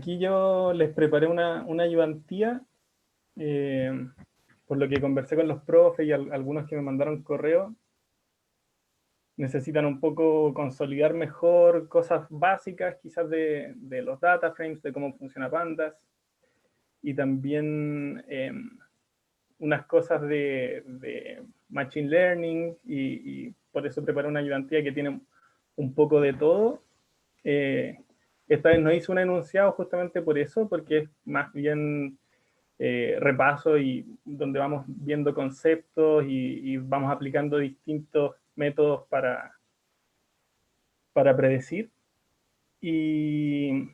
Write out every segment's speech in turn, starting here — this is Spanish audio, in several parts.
aquí yo les preparé una ayudantía, por lo que conversé con los profes y algunos que me mandaron correo. Necesitan un poco consolidar mejor cosas básicas, quizás de los data frames, de cómo funciona Pandas, y también unas cosas de Machine Learning, y por eso preparé una ayudantía que tiene un poco de todo. Esta vez no hice un enunciado justamente por eso, porque es más bien repaso y donde vamos viendo conceptos y vamos aplicando distintos métodos para predecir. Y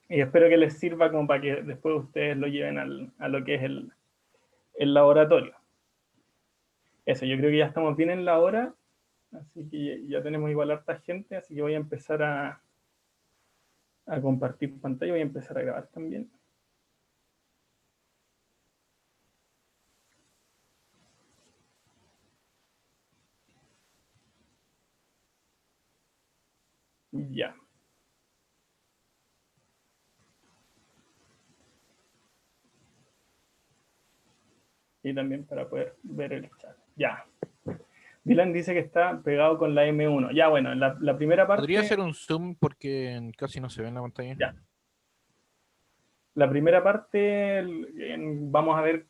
espero que les sirva como para que después ustedes lo lleven a lo que es el laboratorio. Eso, yo creo que ya estamos bien en la hora, así que ya tenemos igual harta gente, así que voy a empezar a compartir pantalla, voy a empezar a grabar también. Ya. Y también para poder ver el chat. Ya. Dylan dice que está pegado con la M1. Ya, bueno, la primera parte... Podría hacer un zoom porque casi no se ve en la pantalla. Ya. La primera parte vamos a ver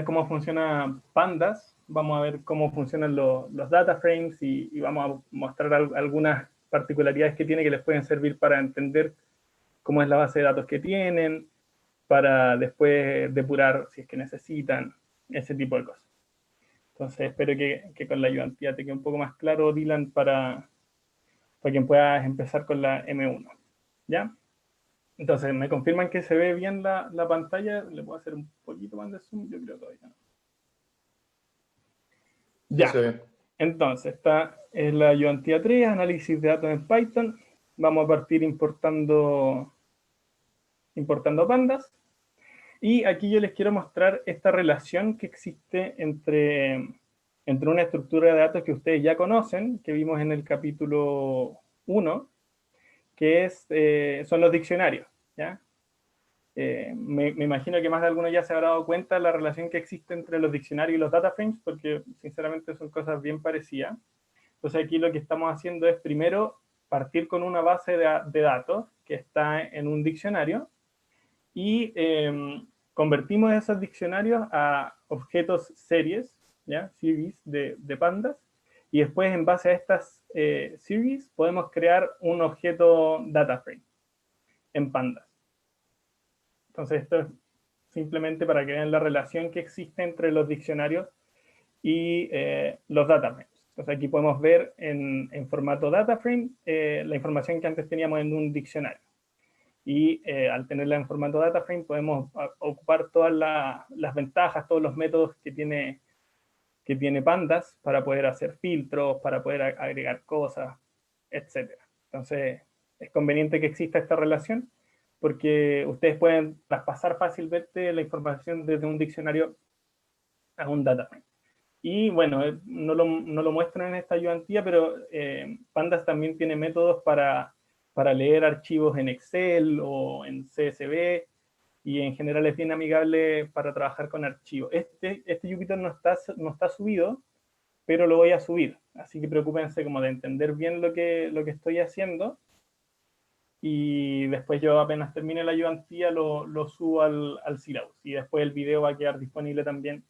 cómo funciona Pandas, vamos a ver cómo funcionan los data frames y vamos a mostrar algunas particularidades que tiene que les pueden servir para entender cómo es la base de datos que tienen, para después depurar si es que necesitan, ese tipo de cosas. Entonces espero que con la ayudantía te quede un poco más claro, Dylan, para que puedas empezar con la M1. ¿Ya? Entonces, ¿me confirman que se ve bien la pantalla? ¿Le puedo hacer un poquito más de zoom? Yo creo todavía no. Sí, Ya. se ve. Entonces, esta es la ayudantía 3, análisis de datos en Python. Vamos a partir importando pandas. Y aquí yo les quiero mostrar esta relación que existe entre una estructura de datos que ustedes ya conocen, que vimos en el capítulo 1, que son los diccionarios. ¿Ya? Me imagino que más de alguno ya se habrá dado cuenta de la relación que existe entre los diccionarios y los data frames, porque sinceramente son cosas bien parecidas. Entonces aquí lo que estamos haciendo es primero partir con una base de datos que está en un diccionario y convertimos esos diccionarios a objetos series, ¿ya? Series de pandas, y después en base a estas series podemos crear un objeto data frame en pandas. Entonces esto es simplemente para que vean la relación que existe entre los diccionarios y los data frames. Entonces aquí podemos ver en formato data frame la información que antes teníamos en un diccionario. Y al tenerla en formato data frame podemos ocupar todas las ventajas, todos los métodos que tiene Pandas para poder hacer filtros, para poder agregar cosas, etc. Entonces es conveniente que exista esta relación porque ustedes pueden traspasar fácilmente la información desde un diccionario a un data frame. Y bueno, no lo muestran en esta ayudantía, pero Pandas también tiene métodos para leer archivos en Excel o en CSV, y en general es bien amigable para trabajar con archivos. Este Jupyter no está subido, pero lo voy a subir, así que preocúpense como de entender bien lo que estoy haciendo, y después yo apenas termine la ayudantía lo subo al syllabus, y después el video va a quedar disponible también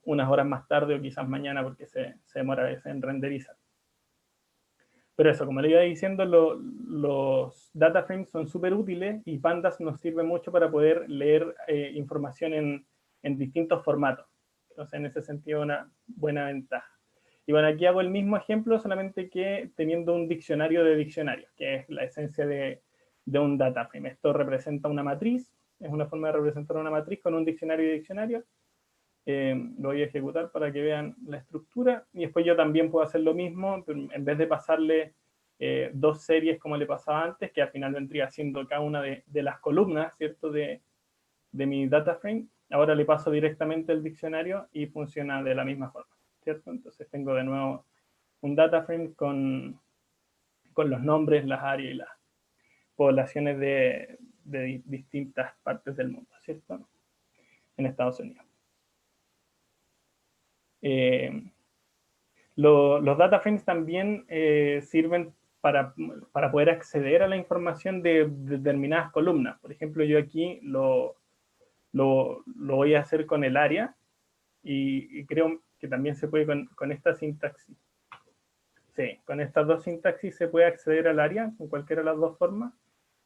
unas horas más tarde o quizás mañana, porque se demora a veces en renderizar. Pero eso, como le iba diciendo, los data frames son súper útiles y Pandas nos sirve mucho para poder leer información en distintos formatos. Entonces, en ese sentido, una buena ventaja. Y bueno, aquí hago el mismo ejemplo, solamente que teniendo un diccionario de diccionarios, que es la esencia de un data frame. Esto representa una matriz, es una forma de representar una matriz con un diccionario de diccionarios. Lo voy a ejecutar para que vean la estructura, y después yo también puedo hacer lo mismo, pero en vez de pasarle dos series como le pasaba antes, que al final vendría siendo cada una de las columnas, ¿cierto?, de mi data frame, ahora le paso directamente el diccionario y funciona de la misma forma, ¿cierto? Entonces tengo de nuevo un data frame con con los nombres, las áreas y las poblaciones de distintas partes del mundo, ¿cierto? En Estados Unidos. Los data frames también sirven para poder acceder a la información de determinadas columnas. Por ejemplo, yo aquí lo voy a hacer con el área y creo que también se puede con esta sintaxis. Sí, con estas dos sintaxis se puede acceder al área con cualquiera de las dos formas.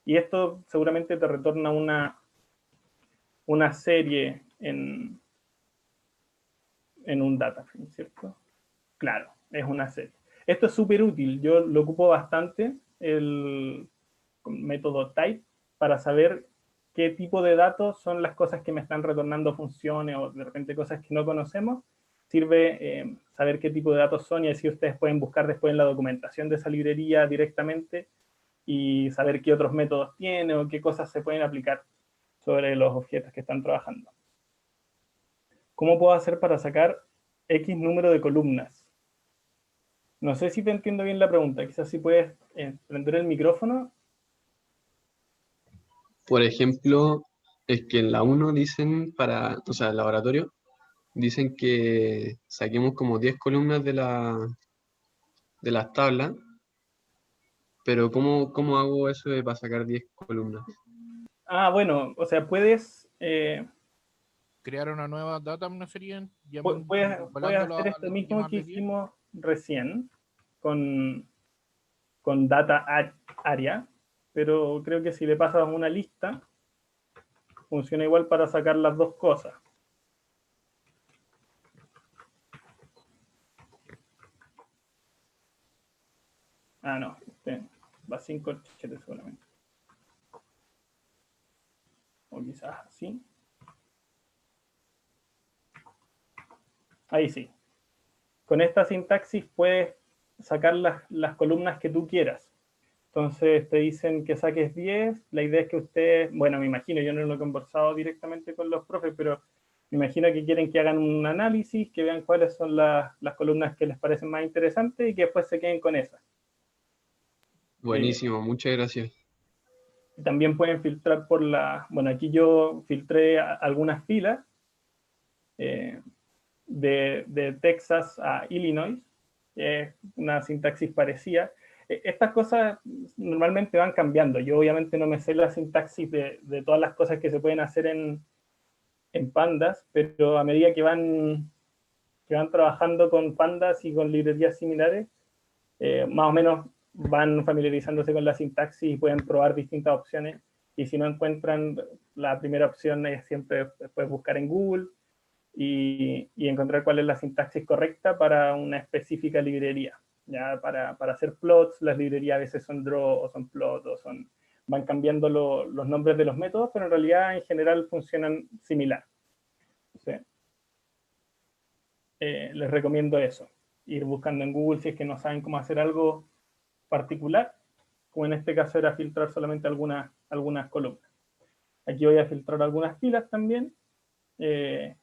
Y esto seguramente te retorna una serie en un data frame, ¿cierto? Claro, es una serie. Esto es súper útil. Yo lo ocupo bastante, el método type, para saber qué tipo de datos son las cosas que me están retornando funciones o de repente cosas que no conocemos. Sirve saber qué tipo de datos son y así ustedes pueden buscar después en la documentación de esa librería directamente y saber qué otros métodos tiene o qué cosas se pueden aplicar sobre los objetos que están trabajando. ¿Cómo puedo hacer para sacar X número de columnas? No sé si te entiendo bien la pregunta. Quizás si puedes prender el micrófono. Por ejemplo, es que en la 1 dicen o sea, el laboratorio, dicen que saquemos como 10 columnas de las tablas, pero ¿cómo hago eso para sacar 10 columnas? Ah, bueno, o sea, puedes Crear una nueva data, ¿no serían? puedes Igualándolo hacer a esto las mismo últimas que de 10. hicimos recién con data área, pero creo que si le pasas una lista, funciona igual para sacar las dos cosas. Ah, no, este va sin corchetes seguramente. O quizás así. Ahí sí. Con esta sintaxis puedes sacar las columnas que tú quieras. Entonces te dicen que saques 10. La idea es que ustedes, bueno, me imagino, yo no lo he conversado directamente con los profes, pero me imagino que quieren que hagan un análisis, que vean cuáles son las columnas que les parecen más interesantes y que después se queden con esas. Buenísimo, muchas gracias. También pueden filtrar por bueno, aquí yo filtré algunas filas de Texas a Illinois, una sintaxis parecida. Estas cosas normalmente van cambiando. Yo obviamente no me sé la sintaxis de todas las cosas que se pueden hacer en pandas, pero a medida que van trabajando con pandas y con librerías similares, más o menos van familiarizándose con la sintaxis y pueden probar distintas opciones. Y si no encuentran la primera opción, es siempre después buscar en Google y encontrar cuál es la sintaxis correcta para una específica librería. Ya para hacer plots, las librerías a veces son draw o son plot o van cambiando los nombres de los métodos, pero en realidad en general funcionan similar. ¿Sí? Les recomiendo eso, ir buscando en Google si es que no saben cómo hacer algo particular, como en este caso era filtrar solamente algunas columnas. Aquí voy a filtrar algunas filas también, de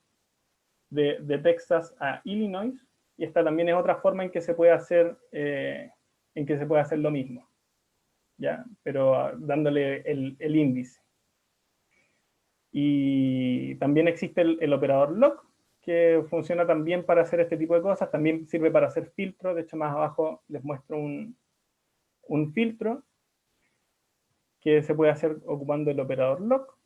Texas a Illinois, y esta también es otra forma en que se puede hacer, lo mismo, ¿ya? Pero dándole el índice. Y también existe el operador lock, que funciona también para hacer este tipo de cosas, también sirve para hacer filtros. De hecho, más abajo les muestro un filtro que se puede hacer ocupando el operador lock.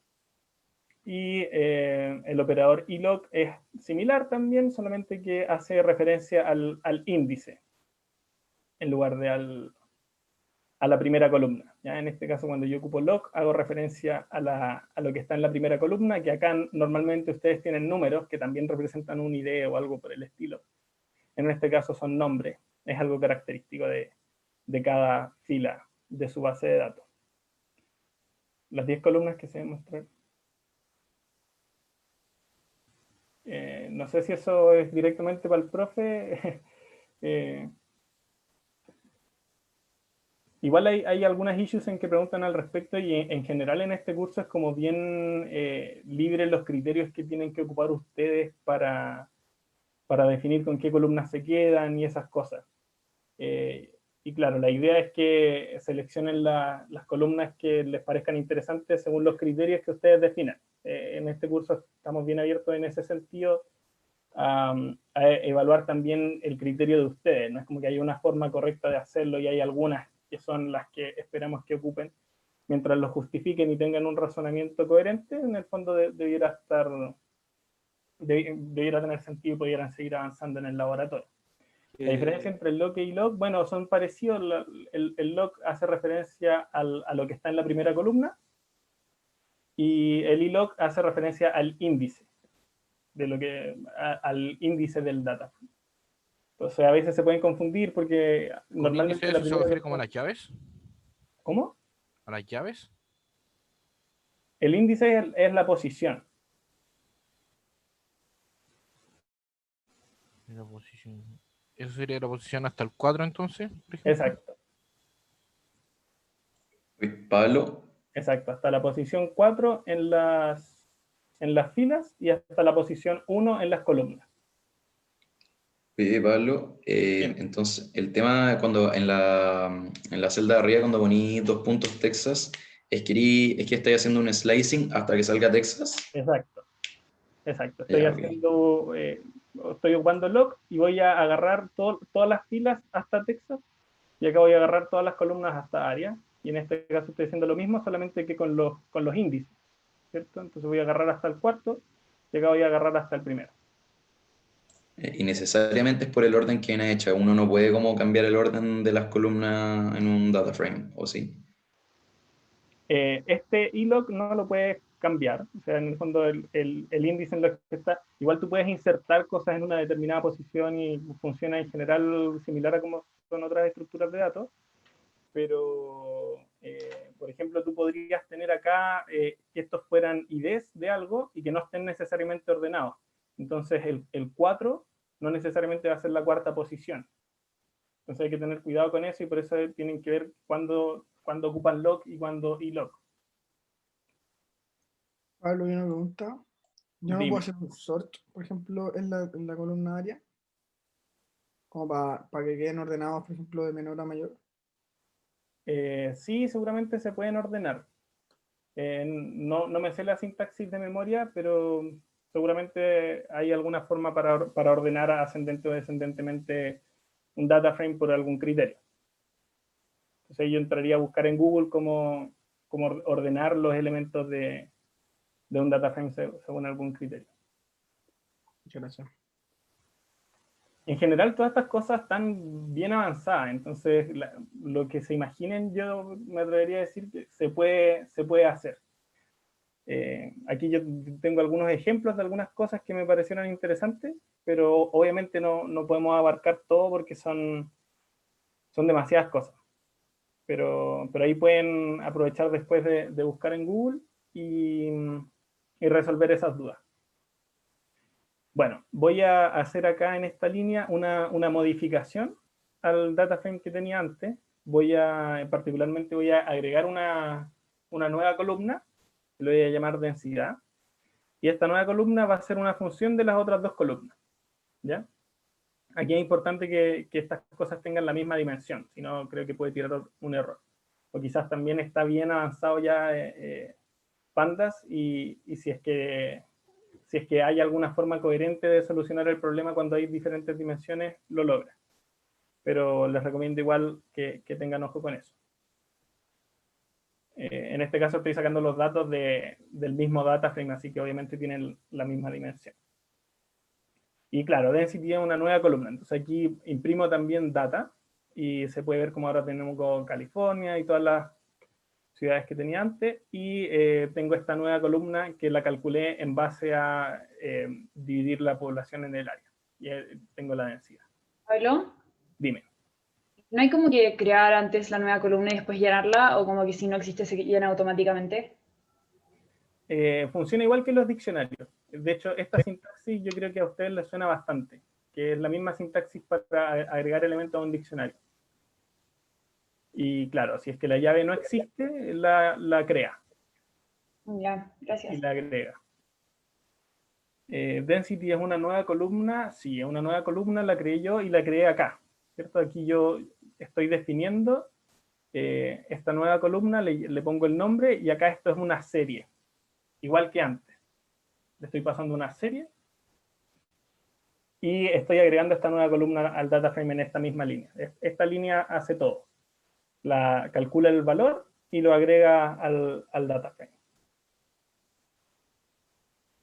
Y el operador iloc es similar también, solamente que hace referencia al índice en lugar de a la primera columna. ¿Ya? En este caso, cuando yo ocupo loc, hago referencia a lo que está en la primera columna, que acá normalmente ustedes tienen números que también representan un ID o algo por el estilo. En este caso son nombres, es algo característico de cada fila de su base de datos. Las 10 columnas que se muestran. No sé si eso es directamente para el profe. Igual hay algunas issues en que preguntan al respecto y en general en este curso es como bien libre los criterios que tienen que ocupar ustedes para definir con qué columnas se quedan y esas cosas. y claro, la idea es que seleccionen las columnas que les parezcan interesantes según los criterios que ustedes definan. En este curso estamos bien abiertos en ese sentido a evaluar también el criterio de ustedes. No es como que hay una forma correcta de hacerlo y hay algunas que son las que esperamos que ocupen. Mientras lo justifiquen y tengan un razonamiento coherente, en el fondo debiera tener sentido y pudieran seguir avanzando en el laboratorio. La diferencia entre el lock y log, bueno, son parecidos. El lock hace referencia a lo que está en la primera columna y el ilog hace referencia al índice, al índice del data. Entonces a veces se pueden confundir porque ¿Con normalmente índice la eso se primera refiere como a las llaves? ¿Cómo? ¿A las llaves? El índice es la posición. La posición. ¿Eso sería la posición hasta el 4 entonces, por ejemplo? Exacto. Pablo, Exacto, hasta la posición 4 en las filas y hasta la posición 1 en las columnas. Pablo, Bien. entonces el tema cuando en la celda de arriba, cuando poní 2 puntos Texas, es que estáis haciendo un slicing hasta que salga Texas. Exacto. Exacto. Ya, ok. Estoy ocupando lock y voy a agarrar todas las filas hasta Texas y acá voy a agarrar todas las columnas hasta área. Y en este caso estoy haciendo lo mismo, solamente que con los índices, ¿cierto? Entonces voy a agarrar hasta el cuarto y acá voy a agarrar hasta el primero. Y necesariamente es por el orden que viene hecha. Uno no puede como cambiar el orden de las columnas en un data frame, ¿o sí? Este ilog no lo puedes cambiar, o sea, en el fondo el índice en lo que está, igual tú puedes insertar cosas en una determinada posición y funciona en general similar a como son otras estructuras de datos, pero por ejemplo tú podrías tener acá que estos fueran IDs de algo y que no estén necesariamente ordenados. Entonces el 4 no necesariamente va a ser la cuarta posición. Entonces hay que tener cuidado con eso y por eso tienen que ver cuándo ocupan lock y cuándo ilog. Pablo, y una pregunta. Yo no Dime. puedo hacer un sort, por ejemplo, en la columna área, como para que queden ordenados, por ejemplo, de menor a mayor. Sí, seguramente se pueden ordenar. No me sé la sintaxis de memoria, pero seguramente hay alguna forma para ordenar ascendente o descendentemente un data frame por algún criterio. Entonces yo entraría a buscar en Google cómo ordenar los elementos de un data frame según algún criterio. Muchas gracias. En general todas estas cosas están bien avanzadas, entonces lo que se imaginen yo me atrevería a decir que se puede hacer. Aquí yo tengo algunos ejemplos de algunas cosas que me parecieron interesantes, pero obviamente no podemos abarcar todo porque son demasiadas cosas. Pero ahí pueden aprovechar después de buscar en Google y resolver esas dudas. Bueno, voy a hacer acá en esta línea una modificación al data frame que tenía antes. Particularmente voy a agregar una nueva columna, que lo voy a llamar densidad. Y esta nueva columna va a ser una función de las otras dos columnas. ¿Ya? Aquí es importante que estas cosas tengan la misma dimensión, si no creo que puede tirar un error. O quizás también está bien avanzado ya Pandas y si es que hay alguna forma coherente de solucionar el problema cuando hay diferentes dimensiones, lo logra. Pero les recomiendo igual que tengan ojo con eso. En este caso estoy sacando los datos del mismo data frame, así que obviamente tienen la misma dimensión. Y claro, density es una nueva columna. Entonces aquí imprimo también data y se puede ver como ahora tenemos con California y todas las ciudades que tenía antes, y tengo esta nueva columna que la calculé en base a dividir la población en el área. Y tengo la densidad. Pablo, Dime. ¿no hay como que crear antes la nueva columna y después llenarla? ¿O como que si no existe se llena automáticamente? Funciona igual que los diccionarios. De hecho, esta sintaxis yo creo que a ustedes les suena bastante, que es la misma sintaxis para agregar elementos a un diccionario. Y claro, si es que la llave no existe, la crea Ya, y gracias. la agrega. Density es una nueva columna, sí, es una nueva columna, la creé yo y la creé acá, ¿cierto? Aquí yo estoy definiendo esta nueva columna, le pongo el nombre, y acá esto es una serie, igual que antes. Le estoy pasando una serie y estoy agregando esta nueva columna al data frame en esta misma línea. Esta línea hace todo. Calcula el valor y lo agrega al data frame.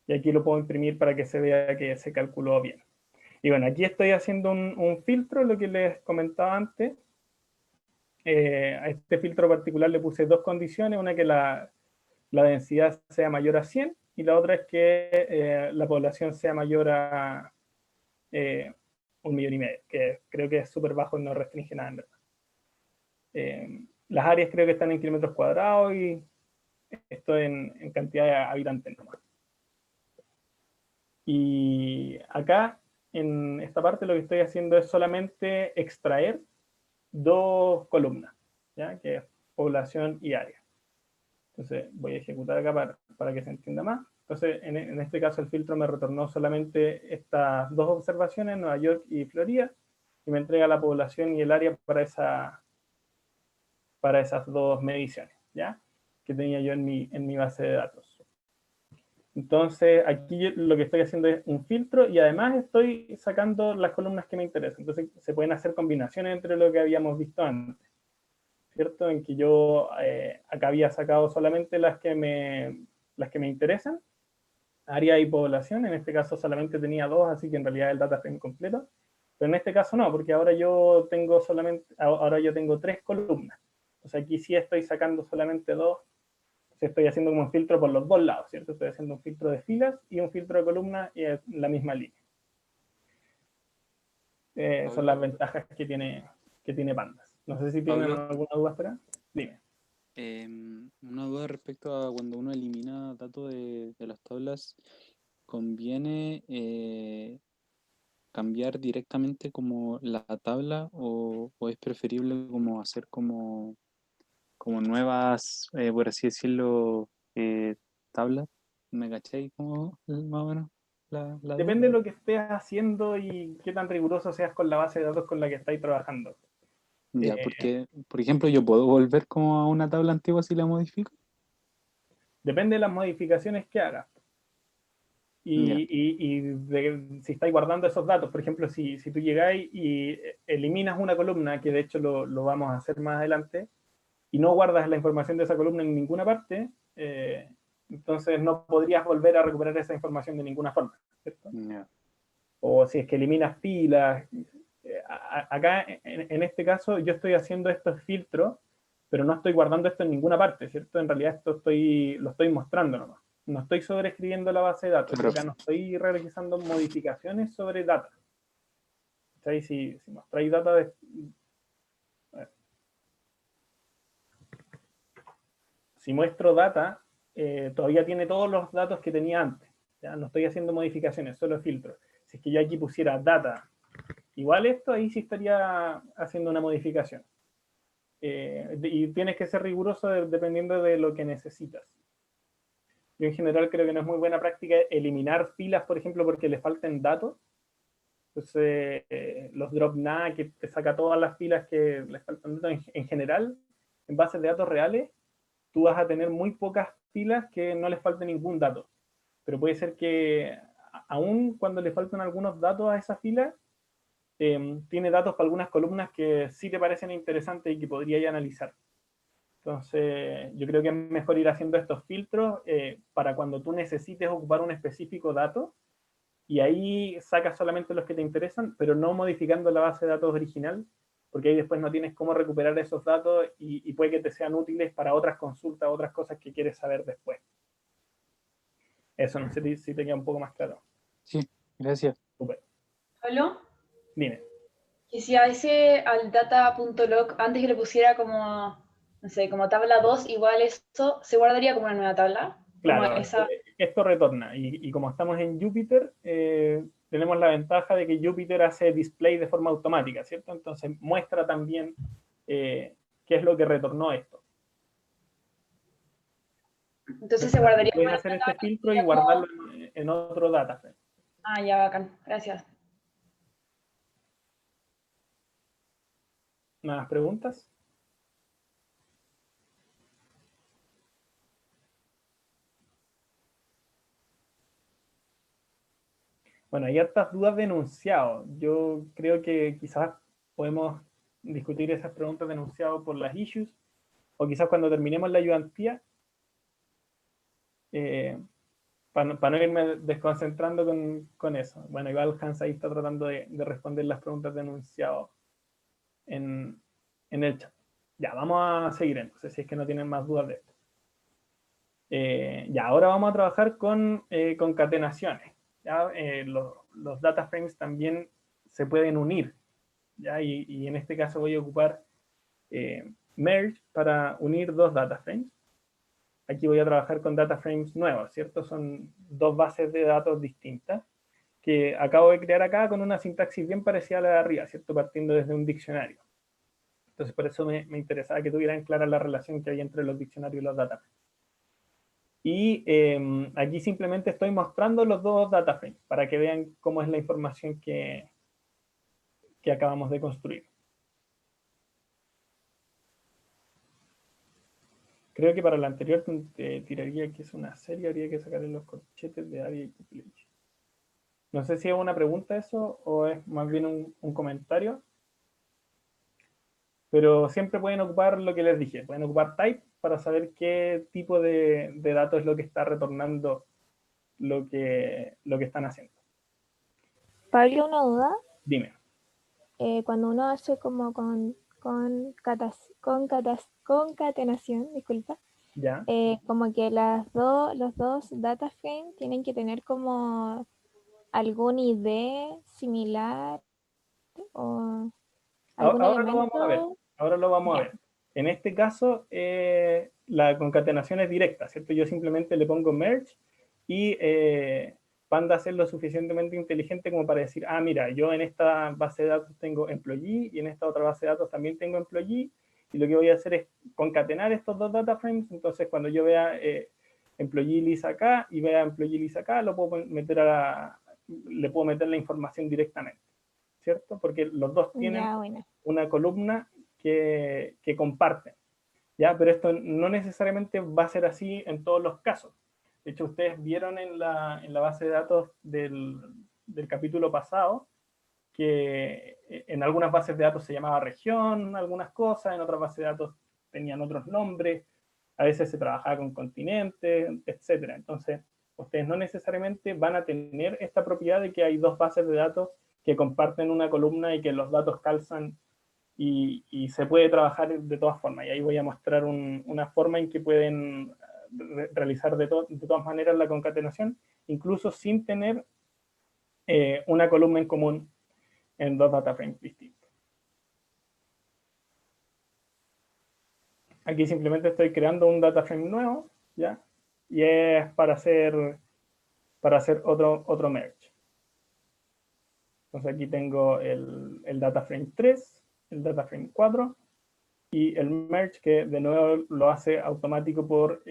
Y aquí lo puedo imprimir para que se vea que se calculó bien. Y bueno, aquí estoy haciendo un filtro, lo que les comentaba antes. A este filtro particular le puse dos condiciones, una que la densidad sea mayor a 100 y la otra es que la población sea mayor a 1,5 millones, que creo que es súper bajo y no restringe nada en verdad. Las áreas creo que están en kilómetros cuadrados y esto en cantidad de habitantes nomás. Y acá, en esta parte, lo que estoy haciendo es solamente extraer dos columnas, ¿ya? Que es población y área. Entonces voy a ejecutar acá para que se entienda más. Entonces en este caso el filtro me retornó solamente estas dos observaciones, Nueva York y Florida, y me entrega la población y el área para esas dos mediciones, ¿ya? Que tenía yo en mi base de datos. Entonces aquí lo que estoy haciendo es un filtro y además estoy sacando las columnas que me interesan. Entonces se pueden hacer combinaciones entre lo que habíamos visto antes, ¿cierto? En que yo acá había sacado solamente las que me interesan, área y población. En este caso solamente tenía dos, así que en realidad el data frame completo. Pero en este caso no, porque ahora yo tengo tres columnas. Entonces aquí sí estoy sacando solamente dos. Estoy haciendo como un filtro por los dos lados, ¿cierto? Estoy haciendo un filtro de filas y un filtro de columnas y en la misma línea. Son las ventajas que tiene Pandas. No sé si tienen Pablo, alguna duda hasta acá. Dime. una duda respecto a cuando uno elimina datos de las tablas, ¿conviene cambiar directamente como la tabla o es preferible como hacer como nuevas, por así decirlo, tablas? ¿Me cacháis como más o menos la duda? Depende de lo que estés haciendo y qué tan riguroso seas con la base de datos con la que estáis trabajando. Ya, porque, por ejemplo, yo puedo volver como a una tabla antigua si la modifico. Depende de las modificaciones que hagas. Ya. Y si estáis guardando esos datos. Por ejemplo, si tú llegáis y eliminas una columna, que de hecho lo vamos a hacer más adelante, y no guardas la información de esa columna en ninguna parte, entonces no podrías volver a recuperar esa información de ninguna forma, ¿cierto? Ya. O si es que eliminas filas. Acá, en este caso, yo estoy haciendo estos filtros, pero no estoy guardando esto en ninguna parte, ¿cierto? En realidad lo estoy mostrando nomás. No estoy sobreescribiendo la base de datos. Claro. Acá no estoy realizando modificaciones sobre data. ¿Sabes? Si mostráis data de... Si muestro data, todavía tiene todos los datos que tenía antes. ¿Ya? No estoy haciendo modificaciones, solo filtros. Si es que yo aquí pusiera data igual esto, ahí sí estaría haciendo una modificación. Y tienes que ser riguroso dependiendo de lo que necesitas. Yo en general creo que no es muy buena práctica eliminar filas, por ejemplo, porque le falten datos. Entonces, los drop nada, que te saca todas las filas que les faltan datos. En general, en bases de datos reales, tú vas a tener muy pocas filas que no les falte ningún dato. Pero puede ser que aún cuando le faltan algunos datos a esa fila, tiene datos para algunas columnas que sí te parecen interesantes y que podrías analizar. Entonces, yo creo que es mejor ir haciendo estos filtros para cuando tú necesites ocupar un específico dato, y ahí sacas solamente los que te interesan, pero no modificando la base de datos original, porque ahí después no tienes cómo recuperar esos datos y puede que te sean útiles para otras consultas, otras cosas que quieres saber después. Eso, no sé si te queda un poco más claro. Sí, gracias. Super. Pablo, Dime. que si a ese al data.log, antes que le pusiera como, no sé, como tabla 2, igual esto se guardaría como una nueva tabla. Claro, Como esa... esto retorna. Y como estamos en Jupyter, tenemos la ventaja de que Jupyter hace display de forma automática, ¿cierto? Entonces muestra también qué es lo que retornó esto. Entonces se guardaría como Puedes una hacer tabla este filtro y como... guardarlo en otro dataset. Ah, ya, bacán. Gracias. ¿Más preguntas? Bueno, hay hartas dudas de enunciado. Yo creo que quizás podemos discutir esas preguntas de enunciado por las issues, o quizás cuando terminemos la ayudantía, para no irme desconcentrando con eso. Bueno, igual Hans ahí está tratando de responder las preguntas de enunciado en el chat. Ya, vamos a seguir entonces, si es que no tienen más dudas de esto. Ya, ahora vamos a trabajar con concatenaciones. ¿Ya? Los data frames también se pueden unir. ¿Ya? Y en este caso voy a ocupar merge para unir dos data frames. Aquí voy a trabajar con data frames nuevos, ¿cierto? Son dos bases de datos distintas que acabo de crear acá con una sintaxis bien parecida a la de arriba, ¿cierto? Partiendo desde un diccionario. Entonces, por eso me interesaba que tuvieran clara la relación que hay entre los diccionarios y los data frames. Y aquí simplemente estoy mostrando los dos data frames para que vean cómo es la información que acabamos de construir. Creo que para la anterior te tiraría que es una serie, habría que sacarle los corchetes de área y population. No sé si es una pregunta eso o es más bien un comentario. Pero siempre pueden ocupar lo que les dije. Pueden ocupar type para saber qué tipo de datos es lo que está retornando lo que están haciendo. Pablo, una duda. Dime. Cuando uno hace como concatenación, disculpa, ¿Ya? como que los dos data frames tienen que tener como algún ID similar o algún Ahora lo vamos a ver. elemento. Ahora lo vamos a Ya. ver. En este caso, la concatenación es directa, ¿cierto? Yo simplemente le pongo merge y Panda es lo suficientemente inteligente como para decir, ah, mira, yo en esta base de datos tengo employee y en esta otra base de datos también tengo employee, y lo que voy a hacer es concatenar estos dos data frames. Entonces, cuando yo vea employee list acá y vea employee list acá, le puedo meter la información directamente, ¿cierto? Porque los dos tienen Ya, bueno. una columna que comparten, ¿ya? Pero esto no necesariamente va a ser así en todos los casos. De hecho, ustedes vieron en la base de datos del capítulo pasado que en algunas bases de datos se llamaba región, algunas cosas, en otras bases de datos tenían otros nombres, a veces se trabajaba con continentes, etc. Entonces, ustedes no necesariamente van a tener esta propiedad de que hay dos bases de datos que comparten una columna y que los datos calzan y se puede trabajar de todas formas. Y ahí voy a mostrar una forma en que pueden realizar de todas maneras la concatenación, incluso sin tener una columna en común en dos data frames distintos. Aquí simplemente estoy creando un data frame nuevo, ¿ya? Y es para hacer otro merge. Entonces aquí tengo el data frame 3, el data frame 4 y el merge, que de nuevo lo hace automático por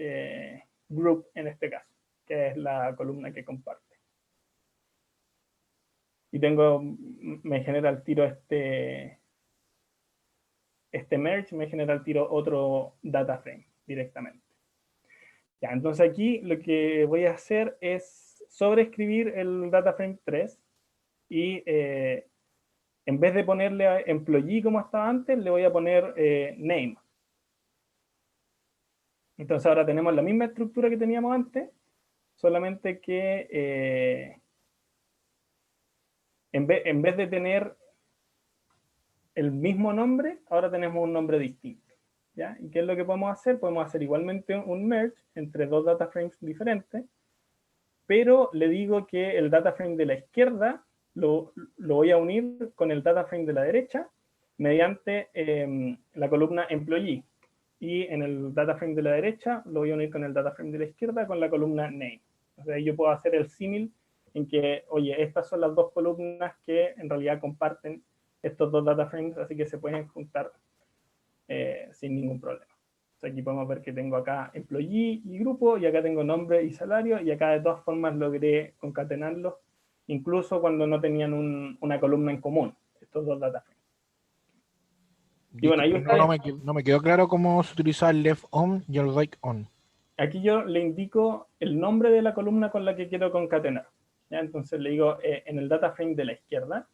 group en este caso, que es la columna que comparte. Y me genera el tiro este merge, me genera el tiro otro data frame directamente. Ya, entonces aquí lo que voy a hacer es sobreescribir el data frame 3 y en vez de ponerle a employee como estaba antes, le voy a poner name. Entonces ahora tenemos la misma estructura que teníamos antes, solamente que en vez de tener el mismo nombre, ahora tenemos un nombre distinto. ¿Ya? ¿Y qué es lo que podemos hacer? Podemos hacer igualmente un merge entre dos data frames diferentes, pero le digo que el data frame de la izquierda lo voy a unir con el data frame de la derecha mediante la columna employee. Y en el data frame de la derecha lo voy a unir con el data frame de la izquierda con la columna name. O sea, yo puedo hacer el símil en que, oye, estas son las dos columnas que en realidad comparten estos dos data frames, así que se pueden juntar sin ningún problema. Entonces aquí podemos ver que tengo acá employee y grupo, y acá tengo nombre y salario, y acá de todas formas logré concatenarlos, incluso cuando no tenían una columna en común, estos dos data frames. Y bueno, ahí No me quedó claro cómo se utiliza el left on y el right on. aquí yo le indico el nombre de la columna con la que quiero concatenar. ¿Ya? Entonces le digo, en el data frame de la izquierda,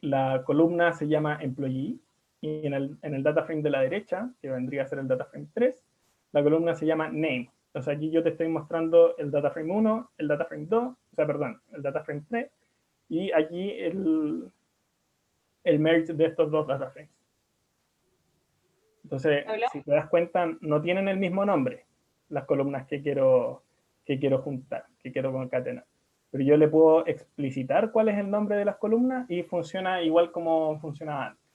la columna se llama employee, y en el data frame de la derecha, que vendría a ser el data frame 3, la columna se llama name. Entonces aquí yo te estoy mostrando el data frame 1, el data frame 2, o sea, perdón, el data frame 3, y aquí el merge de estos dos data frames. Entonces, ¿Hola? si te das cuenta, no tienen el mismo nombre las columnas que quiero juntar, que quiero concatenar. Pero yo le puedo explicitar cuál es el nombre de las columnas y funciona igual como funcionaba antes.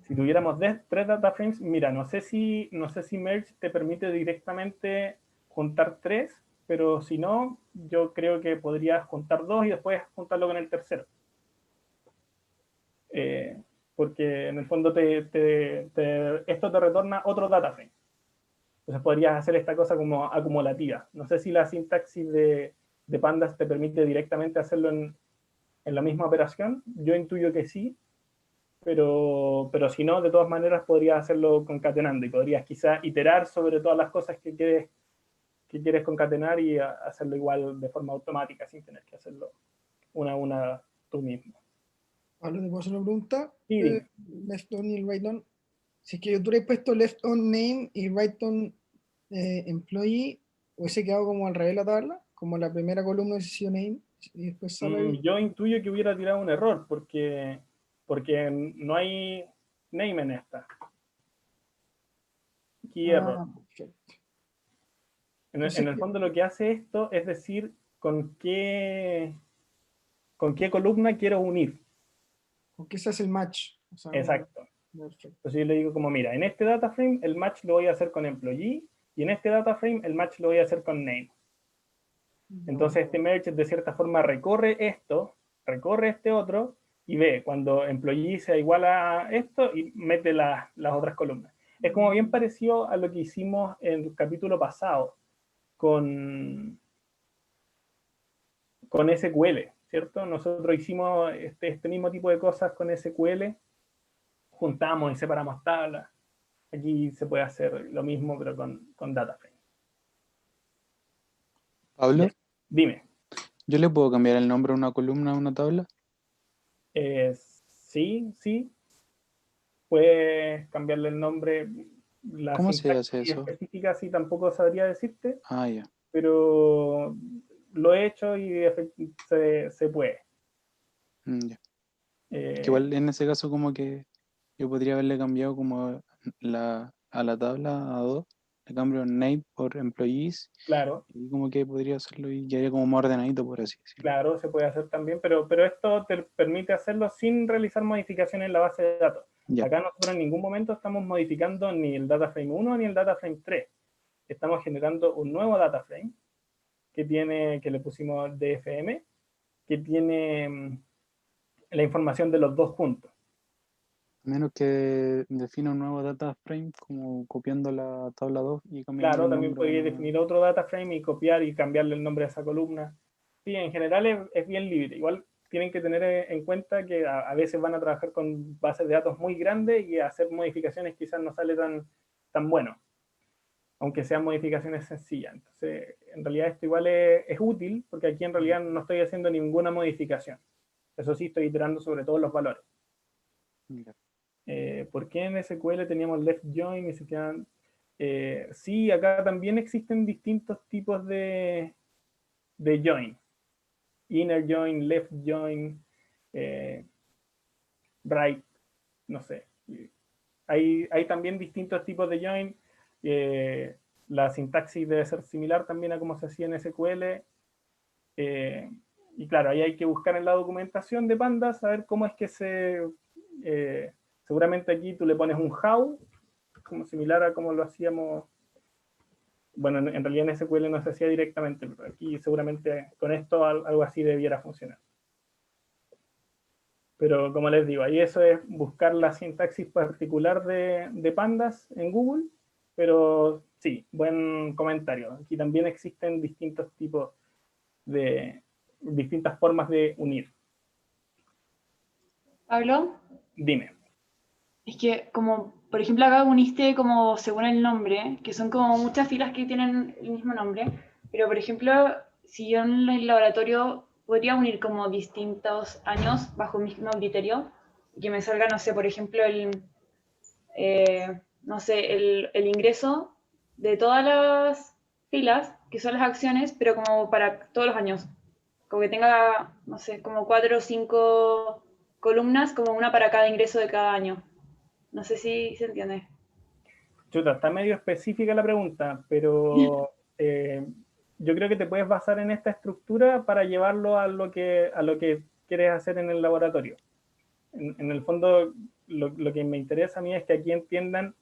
Si tuviéramos tres data frames, mira, no sé si Merge te permite directamente juntar tres, pero si no, yo creo que podrías juntar dos y después juntarlo con el tercero. Porque en el fondo esto te retorna otro data frame. Entonces podrías hacer esta cosa como acumulativa. No sé si la sintaxis de Pandas te permite directamente hacerlo en la misma operación. Yo intuyo que sí, pero si no, de todas maneras podrías hacerlo concatenando y podrías quizá iterar sobre todas las cosas que quieres concatenar y hacerlo igual de forma automática sin tener que hacerlo una a una tú mismo. Pablo, ¿te puedo hacer una pregunta? Sí, dime. Left on y el right on. Si es que yo tuviera puesto left on name y right on employee, hubiese quedado como al revés la tabla, como la primera columna hubiese sido name y después salary. Yo intuyo que hubiera tirado un error porque no hay name en esta. Aquí error. Perfecto. En el fondo lo que hace esto es decir con qué columna quiero unir. Porque ese es el match. O sea, Exacto. perfecto. Entonces yo le digo como, mira, en este data frame el match lo voy a hacer con employee y en este data frame el match lo voy a hacer con name. Entonces este merge de cierta forma recorre este otro y ve cuando employee sea igual a esto y mete las otras columnas. Es como bien parecido a lo que hicimos en el capítulo pasado con SQL, ¿cierto? Nosotros hicimos este mismo tipo de cosas con SQL, juntamos y separamos tablas. Aquí se puede hacer lo mismo, pero con data frame. Pablo, Dime. ¿yo le puedo cambiar el nombre a una columna a una tabla? Sí. Puedes cambiarle el nombre. La ¿Cómo se hace sintaxis eso? específica sí tampoco sabría decirte, Ah, ya. pero lo he hecho y se puede. Ya. Eh, Que igual en ese caso como que yo podría haberle cambiado como a la tabla a 2, le cambio name por employees claro, y como que podría hacerlo y quedaría como más ordenadito, por así decirlo. claro, se puede hacer también, pero esto te permite hacerlo sin realizar modificaciones en la base de datos. Ya. Acá nosotros en ningún momento estamos modificando ni el data frame 1 ni el data frame 3. Estamos generando un nuevo data frame que le pusimos DFM, que tiene la información de los dos juntos. A menos que defina un nuevo data frame como copiando la tabla 2 y cambiando Claro, el también nombre a podéis una... definir otro data frame y copiar y cambiarle el nombre a esa columna. Sí, en general es bien libre. Igual tienen que tener en cuenta que a veces van a trabajar con bases de datos muy grandes y hacer modificaciones quizás no sale tan bueno, aunque sean modificaciones sencillas. Entonces, en realidad esto igual es útil porque aquí en realidad no estoy haciendo ninguna modificación. Eso sí, estoy iterando sobre todos los valores. Ya. ¿Por qué en SQL teníamos left join y se quedan? Sí, acá también existen distintos tipos de join. Inner join, left join, right, no sé. Hay también distintos tipos de join. La sintaxis debe ser similar también a como se hacía en SQL. Y claro, ahí hay que buscar en la documentación de Pandas, saber cómo es que seguramente aquí tú le pones un how, como similar a como lo hacíamos. Bueno, en realidad en SQL no se hacía directamente, pero aquí seguramente con esto algo así debiera funcionar. Pero como les digo, ahí eso es buscar la sintaxis particular de Pandas en Google, pero sí, buen comentario. Aquí también existen distintos tipos distintas formas de unir. Pablo, Dime. es que como, por ejemplo, acá uniste como según el nombre, que son como muchas filas que tienen el mismo nombre, pero por ejemplo, si yo en el laboratorio podría unir como distintos años bajo un mismo criterio, y que me salga, no sé, por ejemplo, no sé, el ingreso de todas las filas, que son las acciones, pero como para todos los años. Como que tenga, no sé, como 4 o 5 columnas, como una para cada ingreso de cada año. No sé si se entiende. Chuta, está medio específica la pregunta, pero yo creo que te puedes basar en esta estructura para llevarlo a lo que quieres hacer en el laboratorio. En el fondo, lo que me interesa a mí es que aquí entiendan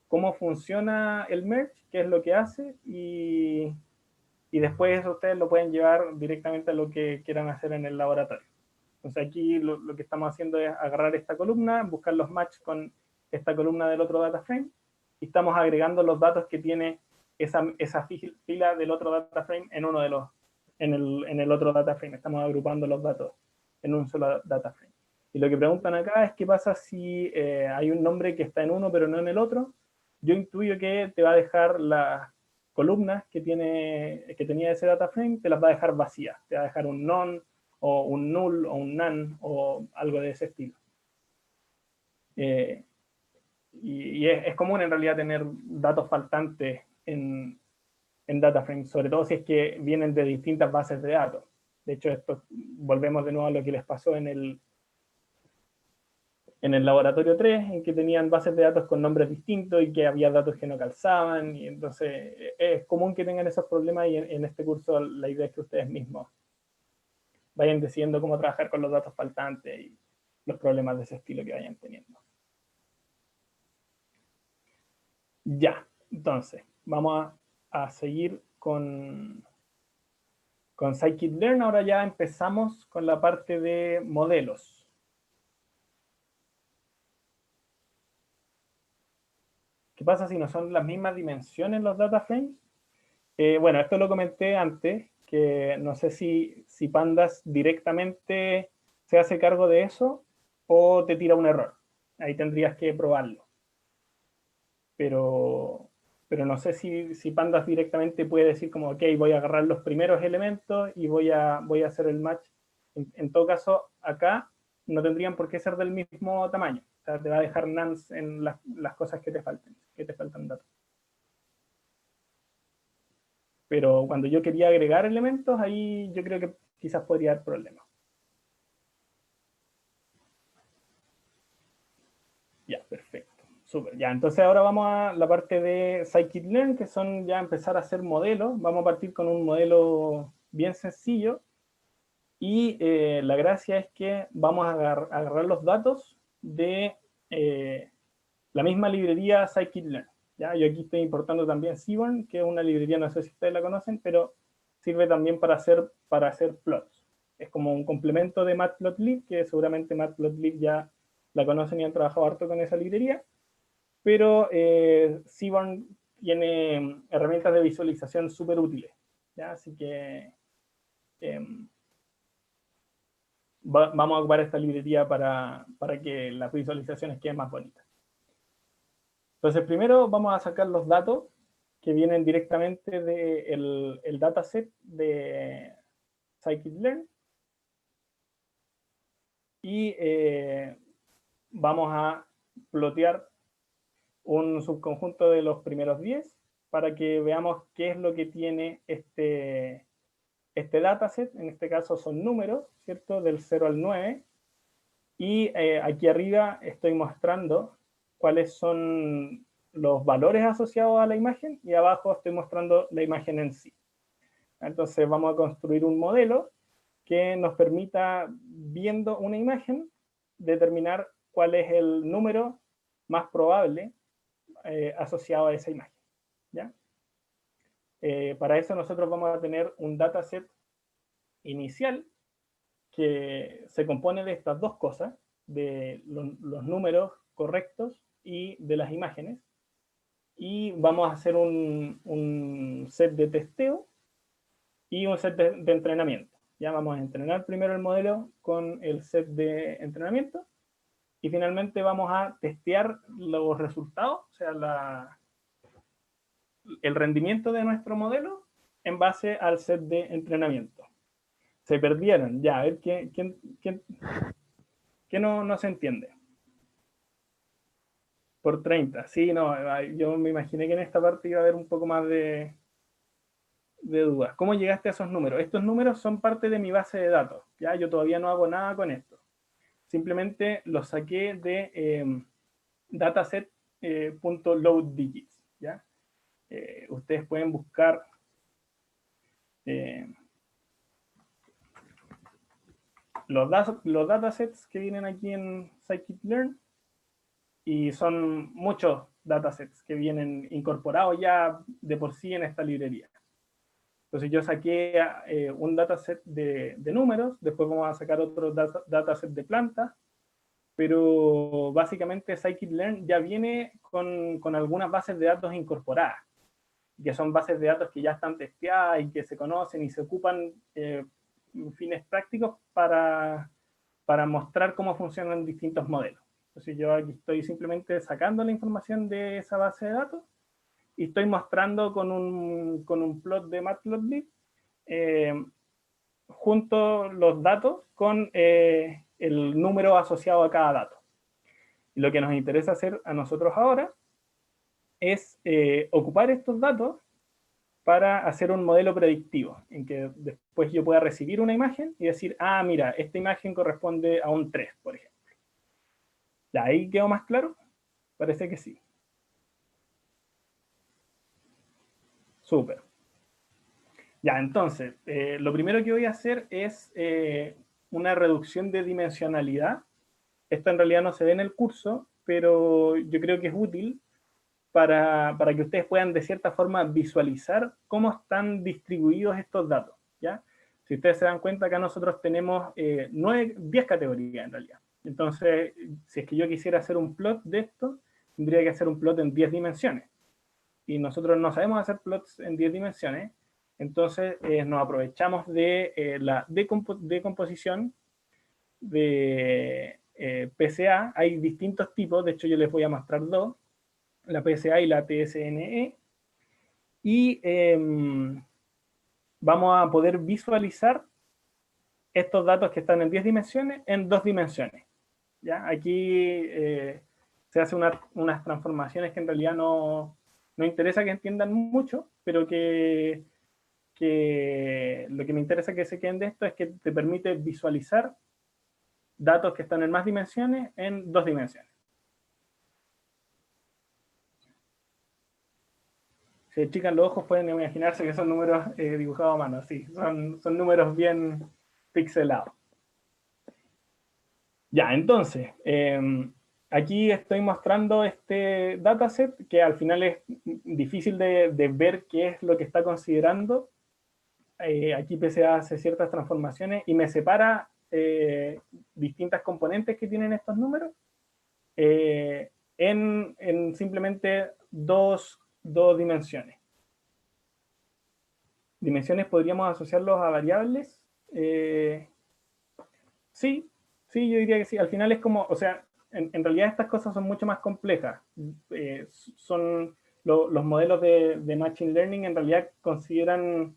cómo funciona el merge, qué es lo que hace, y después eso ustedes lo pueden llevar directamente a lo que quieran hacer en el laboratorio. Entonces aquí lo que estamos haciendo es agarrar esta columna, buscar los match con esta columna del otro data frame, y estamos agregando los datos que tiene esa fila del otro data frame en el otro data frame. Estamos agrupando los datos en un solo data frame. Y lo que preguntan acá es qué pasa si hay un nombre que está en uno pero no en el otro. Yo intuyo que te va a dejar las columnas que tenía ese data frame, te las va a dejar vacías. Te va a dejar un none, o un null, o un none, o algo de ese estilo. Y es común en realidad tener datos faltantes en DataFrame, sobre todo si es que vienen de distintas bases de datos. De hecho, volvemos de nuevo a lo que les pasó en el laboratorio 3, en que tenían bases de datos con nombres distintos y que había datos que no calzaban, y entonces es común que tengan esos problemas, y en este curso la idea es que ustedes mismos vayan decidiendo cómo trabajar con los datos faltantes y los problemas de ese estilo que vayan teniendo. Ya, entonces, vamos a seguir con scikit-learn. Ahora ya empezamos con la parte de modelos. ¿Qué pasa si no son las mismas dimensiones los data frames? Bueno, esto lo comenté antes, que no sé si Pandas directamente se hace cargo de eso o te tira un error. Ahí tendrías que probarlo. Pero no sé si Pandas directamente puede decir como, ok, voy a agarrar los primeros elementos y voy a hacer el match. En todo caso, acá no tendrían por qué ser del mismo tamaño. O sea, te va a dejar nans en las cosas que te faltan datos. Pero cuando yo quería agregar elementos, ahí yo creo que quizás podría haber problemas. Ya, perfecto. Súper. Ya, entonces ahora vamos a la parte de scikit-learn, que son ya empezar a hacer modelos. Vamos a partir con un modelo bien sencillo. Y la gracia es que vamos a agarrar los datos de la misma librería scikit-learn. ¿Ya? Yo aquí estoy importando también Seaborn, que es una librería, no sé si ustedes la conocen, pero sirve también para hacer plots. Es como un complemento de Matplotlib, que seguramente Matplotlib ya la conocen y han trabajado harto con esa librería, pero Seaborn tiene herramientas de visualización súper útiles. ¿Ya? Así que vamos a ocupar esta librería para que las visualizaciones queden más bonitas. Entonces, primero vamos a sacar los datos que vienen directamente del dataset de scikit-learn, y vamos a plotear un subconjunto de los primeros 10 para que veamos qué es lo que tiene este dataset. En este caso son números, ¿cierto? Del 0 al 9. Y aquí arriba estoy mostrando cuáles son los valores asociados a la imagen, y abajo estoy mostrando la imagen en sí. Entonces vamos a construir un modelo que nos permita, viendo una imagen, determinar cuál es el número más probable asociado a esa imagen. ¿Ya? Para eso nosotros vamos a tener un dataset inicial que se compone de estas dos cosas, de los números correctos y de las imágenes, y vamos a hacer un set de testeo y un set de entrenamiento. Ya vamos a entrenar primero el modelo con el set de entrenamiento, y finalmente vamos a testear los resultados, o sea, el rendimiento de nuestro modelo en base al set de entrenamiento. Se perdieron, ya, a ver quién no se entiende. Por 30, sí, no, yo me imaginé que en esta parte iba a haber un poco más de dudas. ¿Cómo llegaste a esos números? Estos números son parte de mi base de datos, ¿ya? Yo todavía no hago nada con esto. Simplemente los saqué de dataset.loadDigits, ¿ya? Ustedes pueden buscar los datasets que vienen aquí en scikit-learn, y son muchos datasets que vienen incorporados ya de por sí en esta librería. Entonces yo saqué un dataset de números, después vamos a sacar otro dataset de plantas, pero básicamente scikit-learn ya viene con algunas bases de datos incorporadas, que son bases de datos que ya están testeadas y que se conocen y se ocupan fines prácticos para mostrar cómo funcionan distintos modelos. Entonces yo aquí estoy simplemente sacando la información de esa base de datos y estoy mostrando con un plot de Matplotlib junto los datos con el número asociado a cada dato. Y lo que nos interesa hacer a nosotros ahora es ocupar estos datos para hacer un modelo predictivo, en que después yo pueda recibir una imagen y decir, ah, mira, esta imagen corresponde a un 3, por ejemplo. ¿Ya ahí quedó más claro? Parece que sí. Súper. Ya, entonces, lo primero que voy a hacer es una reducción de dimensionalidad. Esto en realidad no se ve en el curso, pero yo creo que es útil para que ustedes puedan de cierta forma visualizar cómo están distribuidos estos datos, ¿ya? Si ustedes se dan cuenta, acá nosotros tenemos 10 categorías en realidad. Entonces, si es que yo quisiera hacer un plot de esto, tendría que hacer un plot en 10 dimensiones. Y nosotros no sabemos hacer plots en 10 dimensiones, entonces nos aprovechamos de la decomposición de PCA. Hay distintos tipos, de hecho yo les voy a mostrar dos, la PCA y la TSNE, y vamos a poder visualizar estos datos que están en 10 dimensiones en 2 dimensiones. ¿Ya? Aquí se hacen unas transformaciones que en realidad no interesa que entiendan mucho, pero que lo que me interesa que se queden de esto es que te permite visualizar datos que están en más dimensiones en 2 dimensiones. Si achican los ojos pueden imaginarse que son números dibujados a mano, sí, son números bien pixelados. Ya, entonces, aquí estoy mostrando este dataset que al final es difícil de ver qué es lo que está considerando. Aquí PCA hace ciertas transformaciones y me separa distintas componentes que tienen estos números en simplemente dos dimensiones. ¿Dimensiones podríamos asociarlos a variables? Sí, yo diría que sí. Al final es como, o sea, en realidad estas cosas son mucho más complejas. Son los modelos de Machine Learning en realidad consideran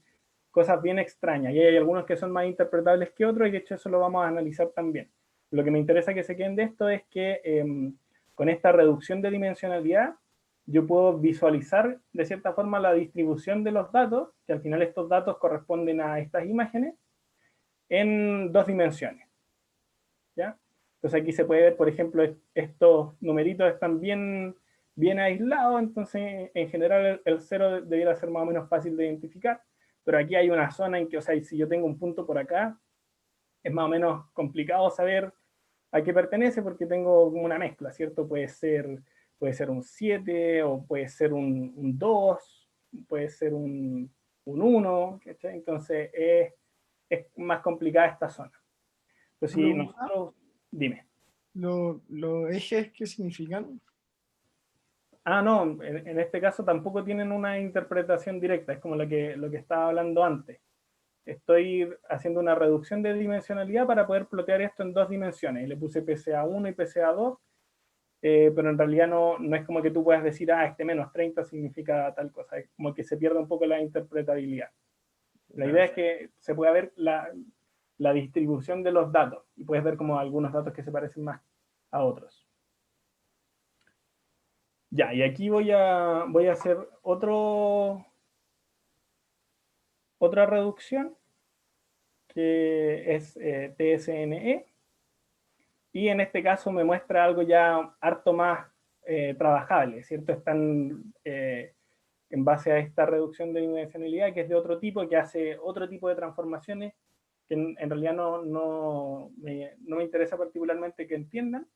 cosas bien extrañas, y hay algunos que son más interpretables que otros, y de hecho eso lo vamos a analizar también. Lo que me interesa que se queden de esto es que con esta reducción de dimensionalidad yo puedo visualizar de cierta forma la distribución de los datos, que al final estos datos corresponden a estas imágenes, en 2 dimensiones. ¿Ya? Entonces aquí se puede ver, por ejemplo, estos numeritos están bien aislados, entonces en general el 0 debiera ser más o menos fácil de identificar, pero aquí hay una zona en que, o sea, si yo tengo un punto por acá, es más o menos complicado saber a qué pertenece porque tengo como una mezcla, ¿cierto? Puede ser un 7, o puede ser un 2, puede ser un 1, ¿cachai? Entonces es más complicada esta zona. Pues si nosotros, dime. ¿Los ejes qué significan? Ah, no, en este caso tampoco tienen una interpretación directa, es como lo que estaba hablando antes. estoy haciendo una reducción de dimensionalidad para poder plotear esto en 2 dimensiones. Le puse PCA1 y PCA2, pero en realidad no es como que tú puedas decir, este menos 30 significa tal cosa, es como que se pierde un poco la interpretabilidad. La idea es que se pueda ver la distribución de los datos, y puedes ver como algunos datos que se parecen más a otros. Ya, y aquí voy a hacer otra reducción, que es TSNE, y en este caso me muestra algo ya harto más trabajable, ¿cierto? Están en base a esta reducción de dimensionalidad, que es de otro tipo, que hace otro tipo de transformaciones, que en realidad no me interesa particularmente que entiendan,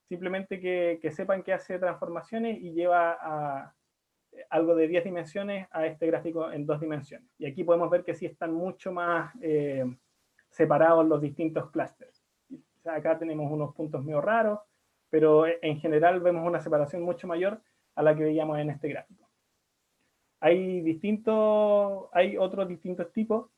simplemente que sepan que hace transformaciones y lleva a algo de 10 dimensiones a este gráfico en 2 dimensiones. Y aquí podemos ver que sí están mucho más separados los distintos clústeres. O sea, acá tenemos unos puntos medio raros, pero en general vemos una separación mucho mayor a la que veíamos en este gráfico. Hay otros distintos tipos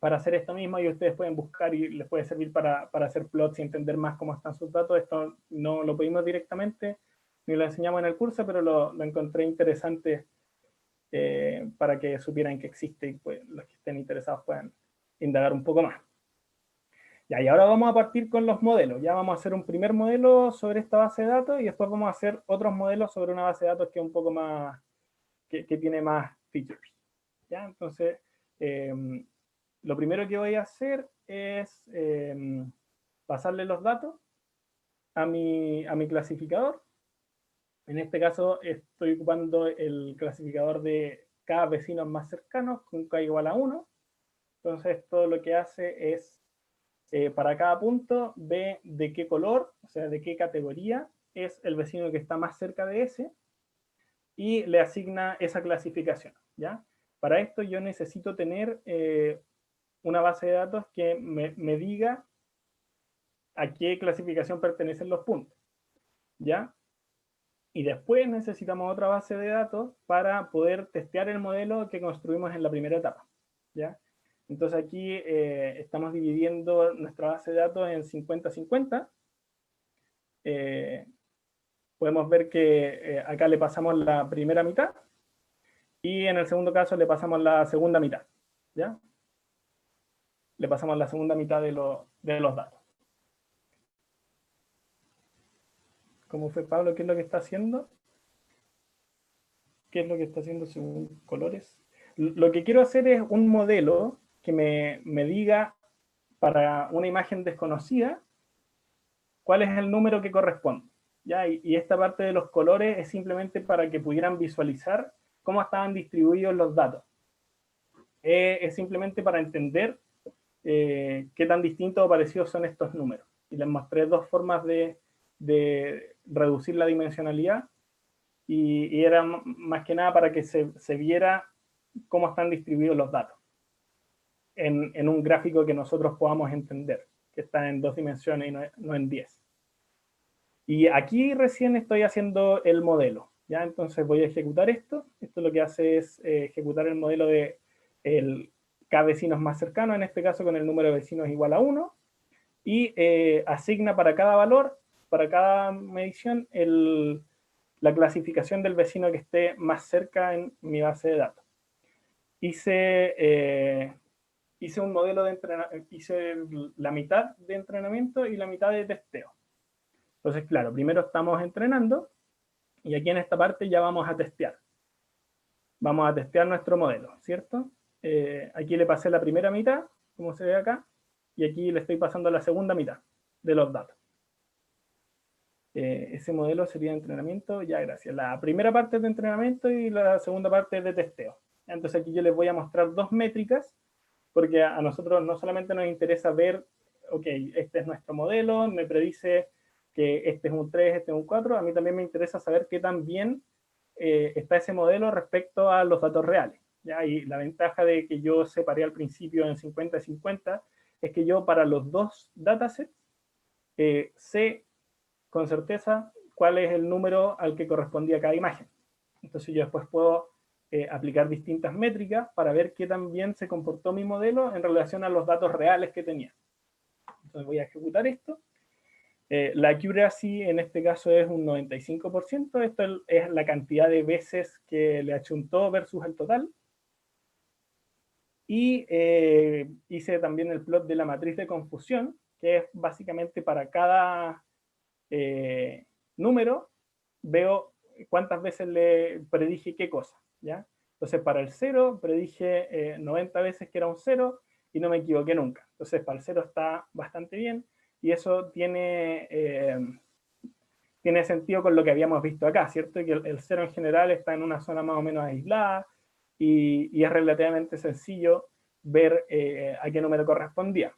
para hacer esto mismo, y ustedes pueden buscar y les puede servir para hacer plots y entender más cómo están sus datos. Esto no lo pedimos directamente, ni lo enseñamos en el curso, pero lo encontré interesante para que supieran que existe, y pues, los que estén interesados puedan indagar un poco más. Ya, y ahora vamos a partir con los modelos. Ya vamos a hacer un primer modelo sobre esta base de datos, y después vamos a hacer otros modelos sobre una base de datos que es un poco más, que tiene más features. ¿Ya? Entonces, lo primero que voy a hacer es pasarle los datos a mi clasificador. En este caso estoy ocupando el clasificador de K vecinos más cercanos con K igual a 1. Entonces todo lo que hace es, para cada punto, ve de qué color, o sea, de qué categoría es el vecino que está más cerca de ese, y le asigna esa clasificación, ¿ya? Para esto yo necesito tener una base de datos que me diga a qué clasificación pertenecen los puntos, ¿ya? Y después necesitamos otra base de datos para poder testear el modelo que construimos en la primera etapa, ¿ya? Entonces aquí estamos dividiendo nuestra base de datos en 50-50. Podemos ver que acá le pasamos la primera mitad, y en el segundo caso le pasamos la segunda mitad, ¿ya? Le pasamos la segunda mitad de los datos. ¿Cómo fue, Pablo? ¿Qué es lo que está haciendo? ¿Qué es lo que está haciendo según colores? Lo que quiero hacer es un modelo que me diga, para una imagen desconocida, cuál es el número que corresponde, ¿ya? Y esta parte de los colores es simplemente para que pudieran visualizar cómo estaban distribuidos los datos. Es simplemente para entender qué tan distintos o parecidos son estos números. Y les mostré 2 formas de reducir la dimensionalidad, y era más que nada para que se viera cómo están distribuidos los datos en un gráfico que nosotros podamos entender, que está en 2 dimensiones y no en 10. Y aquí recién estoy haciendo el modelo, ¿ya? Entonces voy a ejecutar esto. Esto lo que hace es ejecutar el modelo de el K vecinos más cercanos, en este caso con el número de vecinos igual a 1, y asigna para cada valor, para cada medición, la clasificación del vecino que esté más cerca en mi base de datos. Hice un modelo de entrenamiento, hice la mitad de entrenamiento y la mitad de testeo. Entonces, claro, primero estamos entrenando, y aquí en esta parte ya vamos a testear. Vamos a testear nuestro modelo, ¿cierto? Aquí le pasé la primera mitad, como se ve acá, y aquí le estoy pasando la segunda mitad de los datos. Ese modelo sería de entrenamiento, ya, gracias. La primera parte es de entrenamiento y la segunda parte es de testeo. Entonces aquí yo les voy a mostrar 2 métricas, porque a nosotros no solamente nos interesa ver, ok, este es nuestro modelo, me predice que este es un 3, este es un 4, a mí también me interesa saber qué tan bien está ese modelo respecto a los datos reales, ¿ya? Y la ventaja de que yo separé al principio en 50-50 es que yo, para los 2 datasets, sé con certeza cuál es el número al que correspondía cada imagen. Entonces yo después puedo aplicar distintas métricas para ver qué tan bien se comportó mi modelo en relación a los datos reales que tenía. Entonces voy a ejecutar esto. La accuracy en este caso es un 95%. Esto es la cantidad de veces que le achuntó versus el total. Y hice también el plot de la matriz de confusión, que es básicamente para cada número, veo cuántas veces le predije qué cosa, ¿ya? Entonces, para el 0 predije 90 veces que era un 0 y no me equivoqué nunca. Entonces, para el 0 está bastante bien y eso tiene sentido con lo que habíamos visto acá, ¿cierto? Que el 0 en general está en una zona más o menos aislada y es relativamente sencillo ver a qué número correspondía,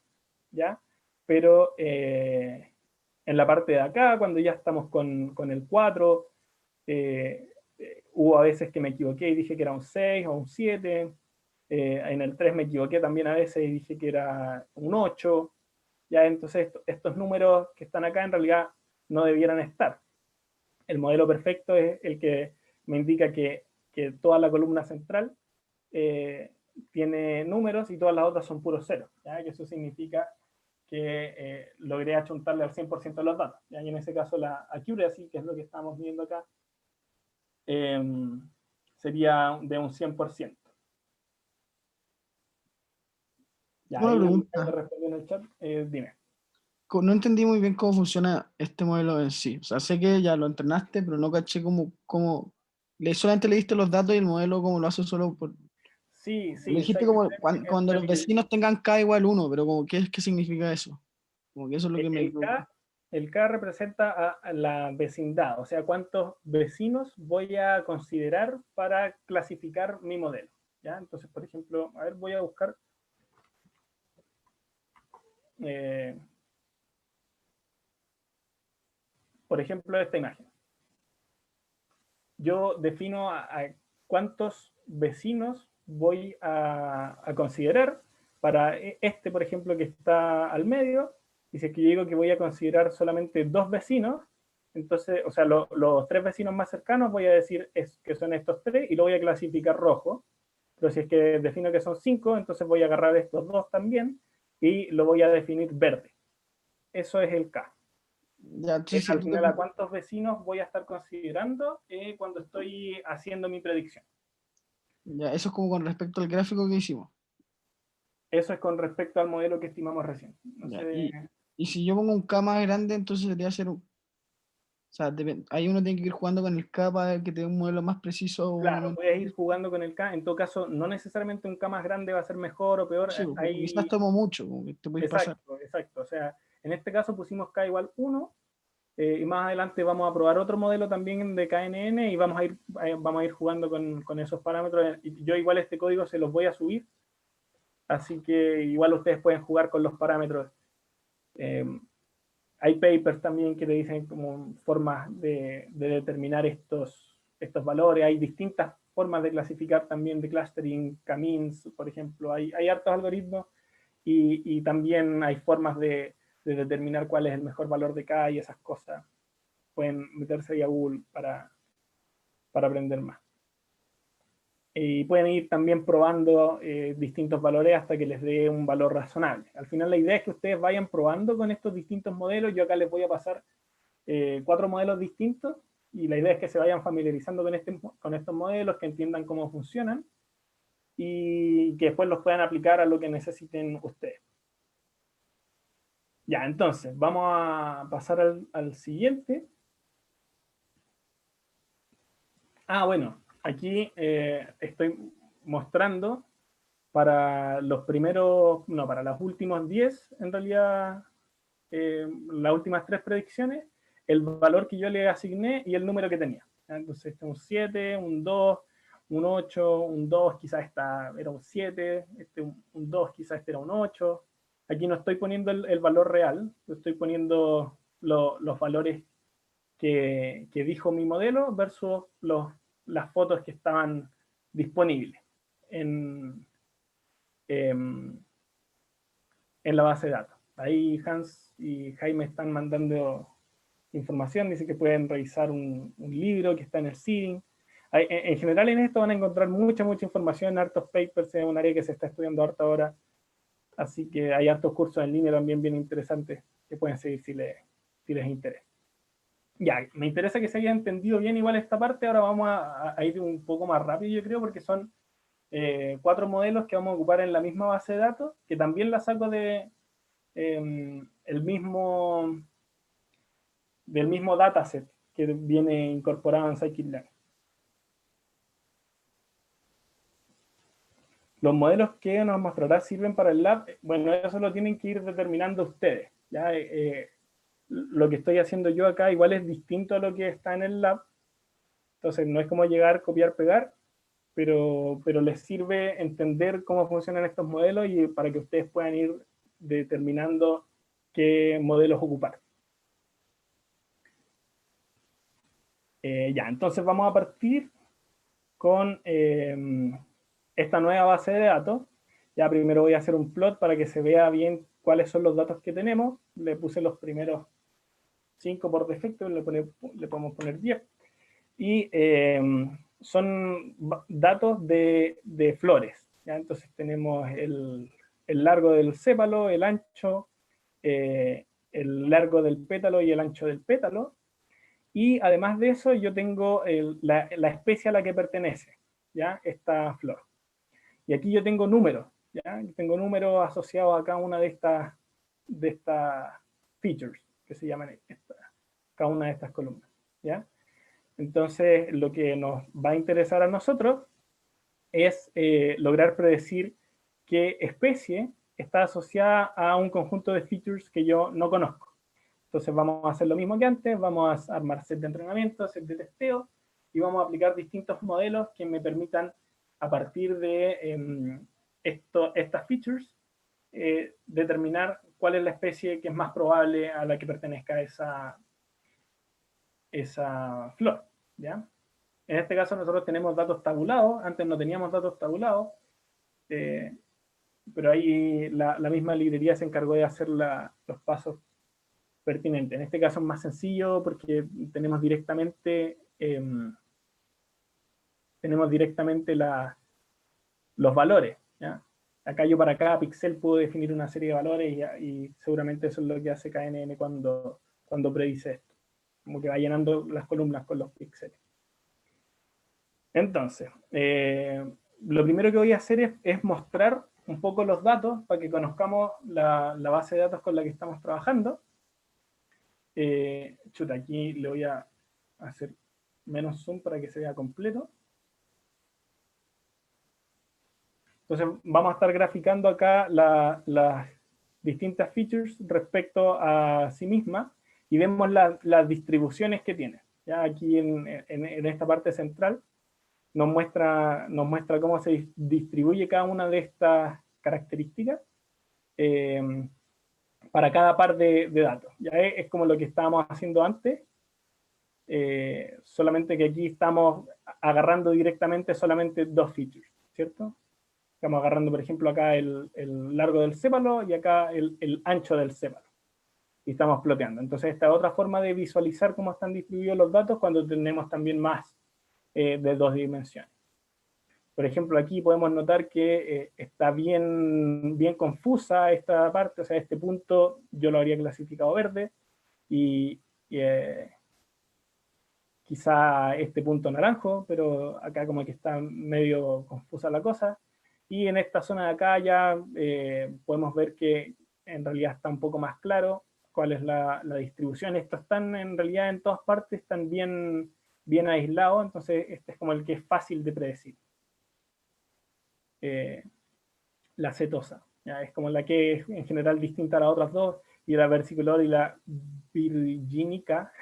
¿ya? Pero en la parte de acá, cuando ya estamos con el 4, hubo a veces que me equivoqué y dije que era un 6 o un 7, en el 3 me equivoqué también a veces y dije que era un 8, ¿ya? Entonces estos números que están acá en realidad no debieran estar. El modelo perfecto es el que me indica que toda la columna central tiene números y todas las otras son puros ceros, ¿ya? Y eso significa que logré achuntarle al 100% de los datos, ¿ya? Y en ese caso la accuracy, que es lo que estamos viendo acá, sería de un 100%. Ya, Una ahí pregunta. respondí en el chat, dime. No entendí muy bien cómo funciona este modelo en sí. O sea, sé que ya lo entrenaste, pero no caché solamente le diste los datos y el modelo como lo hace solo por... Sí, Me sí, dijiste como cuando los vecinos tengan K igual 1, pero como ¿qué significa eso? Como que eso es lo que me... El K representa a la vecindad, o sea, cuántos vecinos voy a considerar para clasificar mi modelo, ¿ya? Entonces, por ejemplo, a ver, voy a buscar por ejemplo, esta imagen. Yo defino a cuántos vecinos voy a considerar para este, por ejemplo, que está al medio. Y si es que yo digo que voy a considerar solamente 2 vecinos, entonces, o sea, los 3 vecinos más cercanos voy a decir que son estos 3 y lo voy a clasificar rojo. Pero si es que defino que son 5, entonces voy a agarrar estos 2 también y lo voy a definir verde. Eso es el K. Ya, sí, Al final, ¿a cuántos vecinos voy a estar considerando cuando estoy haciendo mi predicción? Ya, eso es como con respecto al gráfico que hicimos. Eso es con respecto al modelo que estimamos recién. Ya, Entonces, y si yo pongo un K más grande, entonces sería hacer un... O sea, ahí uno tiene que ir jugando con el K para que tenga un modelo más preciso. claro, puedes ir jugando con el K. En todo caso, no necesariamente un K más grande va a ser mejor o peor. Sí, quizás tomo mucho, como que te puedes pasar. Exacto. O sea, en este caso pusimos K igual 1 y más adelante vamos a probar otro modelo también de KNN y vamos a ir jugando con esos parámetros. Y yo igual este código se los voy a subir, así que igual ustedes pueden jugar con los parámetros. Hay papers también que te dicen como formas de determinar estos valores. Hay distintas formas de clasificar también de clustering, K-means, por ejemplo. Hay hartos algoritmos y también hay formas de determinar cuál es el mejor valor de K y esas cosas. Pueden meterse ahí a Google para aprender más. Y pueden ir también probando distintos valores hasta que les dé un valor razonable. Al final la idea es que ustedes vayan probando con estos distintos modelos. Yo acá les voy a pasar 4 modelos distintos y la idea es que se vayan familiarizando con estos modelos, que entiendan cómo funcionan y que después los puedan aplicar a lo que necesiten ustedes. Ya, entonces, vamos a pasar al siguiente. Bueno, aquí estoy mostrando para los primeros, no, para los últimos 10, en realidad, las últimas 3 predicciones, el valor que yo le asigné y el número que tenía. Entonces, este es un 7, un 2, un 8, un 2, quizás era un 7, un 2, quizás este era un 8. Aquí no estoy poniendo el valor real, estoy poniendo los valores que dijo mi modelo versus las fotos que estaban disponibles en la base de datos. Ahí Hans y Jaime están mandando información, dice que pueden revisar un libro que está en el seeding. En general en esto van a encontrar mucha información, hartos papers, es un área que se está estudiando harto ahora, así que hay hartos cursos en línea también bien interesantes que pueden seguir si les interesa. Ya, me interesa que se haya entendido bien igual esta parte, ahora vamos a ir un poco más rápido yo creo, porque son 4 modelos que vamos a ocupar en la misma base de datos, que también la saco del mismo dataset que viene incorporado en Scikit-Learn. Los modelos que nos mostrará sirven para el lab, bueno, eso lo tienen que ir determinando ustedes. ¿Ya? Lo que estoy haciendo yo acá igual es distinto a lo que está en el lab, entonces no es como llegar, copiar, pegar, pero les sirve entender cómo funcionan estos modelos y para que ustedes puedan ir determinando qué modelos ocupar. Ya, entonces vamos a partir con esta nueva base de datos. Ya primero voy a hacer un plot para que se vea bien cuáles son los datos que tenemos. Le puse los primeros 5 por defecto, le podemos poner 10. Y son datos de flores. ¿Ya? Entonces tenemos el largo del sépalo, el ancho, el largo del pétalo y el ancho del pétalo. Y además de eso yo tengo la especie a la que pertenece, ¿ya? Esta flor. Y aquí yo tengo números, ¿ya? Tengo números asociados a cada una de estas features, que se llaman cada una de estas columnas, ¿ya? Entonces, lo que nos va a interesar a nosotros es lograr predecir qué especie está asociada a un conjunto de features que yo no conozco. Entonces vamos a hacer lo mismo que antes, vamos a armar set de entrenamiento, set de testeo, y vamos a aplicar distintos modelos que me permitan, a partir de estas features, determinar cuál es la especie que es más probable a la que pertenezca esa flor, ¿ya? En este caso nosotros tenemos datos tabulados, antes no teníamos datos tabulados, pero ahí la misma librería se encargó de hacer los pasos pertinentes. En este caso es más sencillo porque tenemos directamente los valores, ¿ya? Acá yo para cada píxel puedo definir una serie de valores y seguramente eso es lo que hace KNN cuando predice esto. Como que va llenando las columnas con los píxeles. Entonces, lo primero que voy a hacer es mostrar un poco los datos para que conozcamos la base de datos con la que estamos trabajando. Aquí le voy a hacer menos zoom para que se vea completo. Entonces vamos a estar graficando acá las distintas features respecto a sí misma y vemos las distribuciones que tiene. Ya aquí en esta parte central nos muestra cómo se distribuye cada una de estas características para cada par de datos. Ya es como lo que estábamos haciendo antes, solamente que aquí estamos agarrando directamente solamente 2 features, ¿cierto? Estamos agarrando, por ejemplo, acá el largo del sépalo y acá el ancho del sépalo. Y estamos ploteando. Entonces, esta es otra forma de visualizar cómo están distribuidos los datos cuando tenemos también más de 2 dimensiones. Por ejemplo, aquí podemos notar que está bien confusa esta parte, o sea, este punto yo lo habría clasificado verde, y quizá este punto naranjo, pero acá como que está medio confusa la cosa. Y en esta zona de acá ya podemos ver que en realidad está un poco más claro cuál es la distribución. Estos están en realidad en todas partes, están bien aislados, entonces este es como el que es fácil de predecir. La setosa, ¿ya? Es como la que es en general distinta a las otras dos, y la versicolor y la virgínica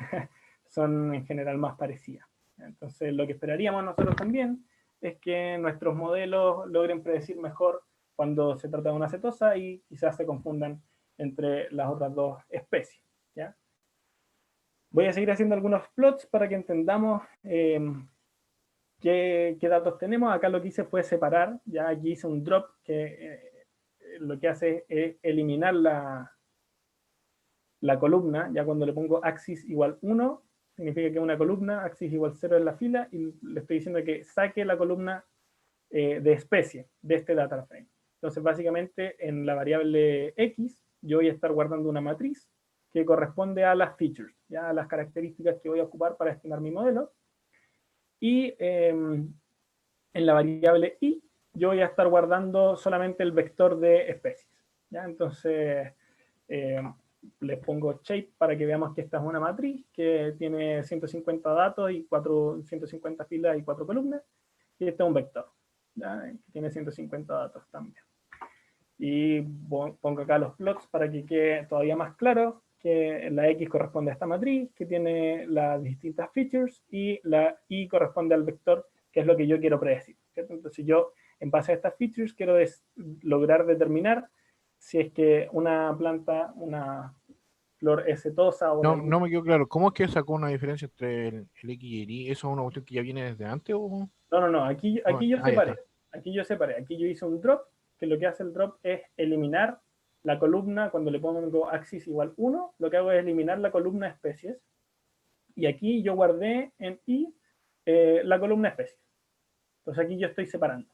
son en general más parecidas. Entonces lo que esperaríamos nosotros también es que nuestros modelos logren predecir mejor cuando se trata de una cetosa y quizás se confundan entre las otras dos especies, ¿ya? Voy a seguir haciendo algunos plots para que entendamos qué datos tenemos. Acá lo que hice fue separar, ya aquí hice un drop que lo que hace es eliminar la columna, ya cuando le pongo axis igual 1, significa que una columna, axis igual 0 en la fila, y le estoy diciendo que saque la columna de especie de este data frame. Entonces, básicamente, en la variable X, yo voy a estar guardando una matriz que corresponde a las features, ¿ya? A las características que voy a ocupar para estimar mi modelo. Y en la variable Y, yo voy a estar guardando solamente el vector de especies, ¿ya? Entonces, les pongo shape para que veamos que esta es una matriz que tiene 150 datos y 150 filas y 4 columnas. Y este es un vector, ¿ya? Que tiene 150 datos también. Y pongo acá los plots para que quede todavía más claro que la X corresponde a esta matriz, que tiene las distintas features, y la Y corresponde al vector, que es lo que yo quiero predecir, ¿cierto? Entonces yo, en base a estas features, quiero lograr determinar si es que una planta, una flor es setosa o No, no me quedó claro. ¿Cómo es que sacó una diferencia entre el X y el Y? ¿Eso es una cuestión que ya viene desde antes o...? No, aquí yo ya separé. está. Aquí yo hice un drop, que lo que hace el drop es eliminar la columna. Cuando le pongo axis igual 1, lo que hago es eliminar la columna especies. Y aquí yo guardé en Y la columna especies. Entonces aquí yo estoy separando.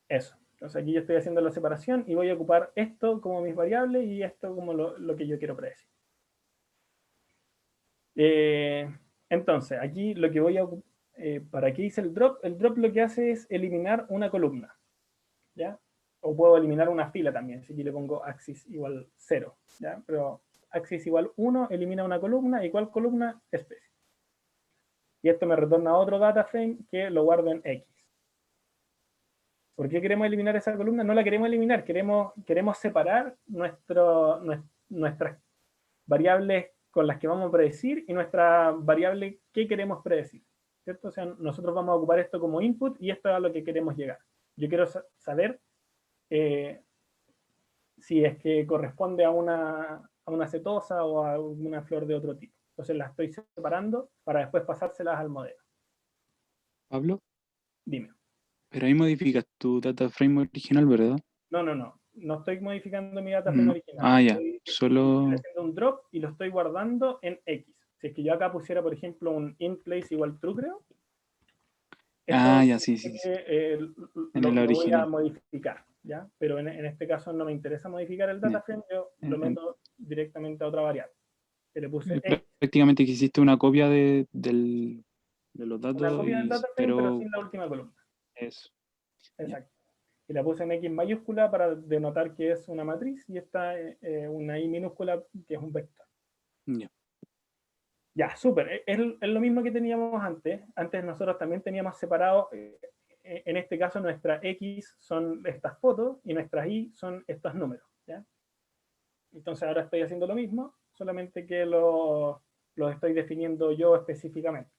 Eso. Entonces aquí yo estoy haciendo la separación y voy a ocupar esto como mis variables y esto como lo que yo quiero predecir. Entonces, aquí lo que voy a... ¿para qué hice el drop? El drop lo que hace es eliminar una columna, ¿ya? O puedo eliminar una fila también, si aquí le pongo axis igual 0, ¿ya? Pero axis igual 1 elimina una columna, ¿y cuál columna? Especie. Y esto me retorna otro data frame que lo guardo en X. ¿Por qué queremos eliminar esa columna? No la queremos eliminar, queremos separar nuestras variables con las que vamos a predecir y nuestra variable que queremos predecir, ¿cierto? O sea, nosotros vamos a ocupar esto como input y esto es a lo que queremos llegar. Yo quiero saber si es que corresponde a una setosa o a una flor de otro tipo. Entonces las estoy separando para después pasárselas al modelo. Pablo, Dime. pero ahí modificas tu data frame original, ¿verdad? No estoy modificando mi data frame original. Ah, ya. Estoy Solo. haciendo un drop y lo estoy guardando en X. Si es que yo acá pusiera, por ejemplo, un int place igual true, creo. Ah, ya, sí. En En el lo voy a original. modificar, ¿ya? Pero en este caso no me interesa modificar el data frame, yo lo meto directamente a otra variable. Que le puse X. Prácticamente que hiciste una copia de los Una datos, copia del data frame, pero sin la última columna. Eso. Exacto. Y la puse en X mayúscula para denotar que es una matriz, y esta una Y minúscula que es un vector. Ya. Ya, súper. Es lo mismo que teníamos antes. Antes nosotros también teníamos separado, en este caso nuestra X son estas fotos y nuestras Y son estos números, ¿ya? Entonces ahora estoy haciendo lo mismo, solamente que los estoy definiendo yo específicamente.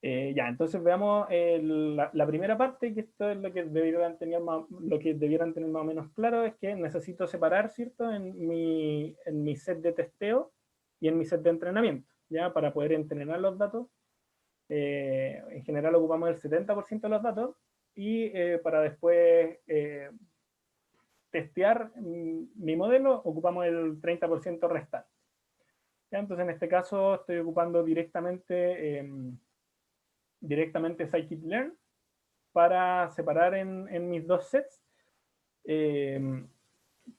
Ya, entonces veamos la primera parte, que esto es lo que debieran tener más o menos claro, es que necesito separar, ¿cierto?, en mi set de testeo y en mi set de entrenamiento, ¿ya? Para poder entrenar los datos. En general ocupamos el 70% de los datos, y para después testear mi modelo ocupamos el 30% restante, ¿ya? Entonces en este caso estoy ocupando directamente scikit-learn para separar en mis dos sets,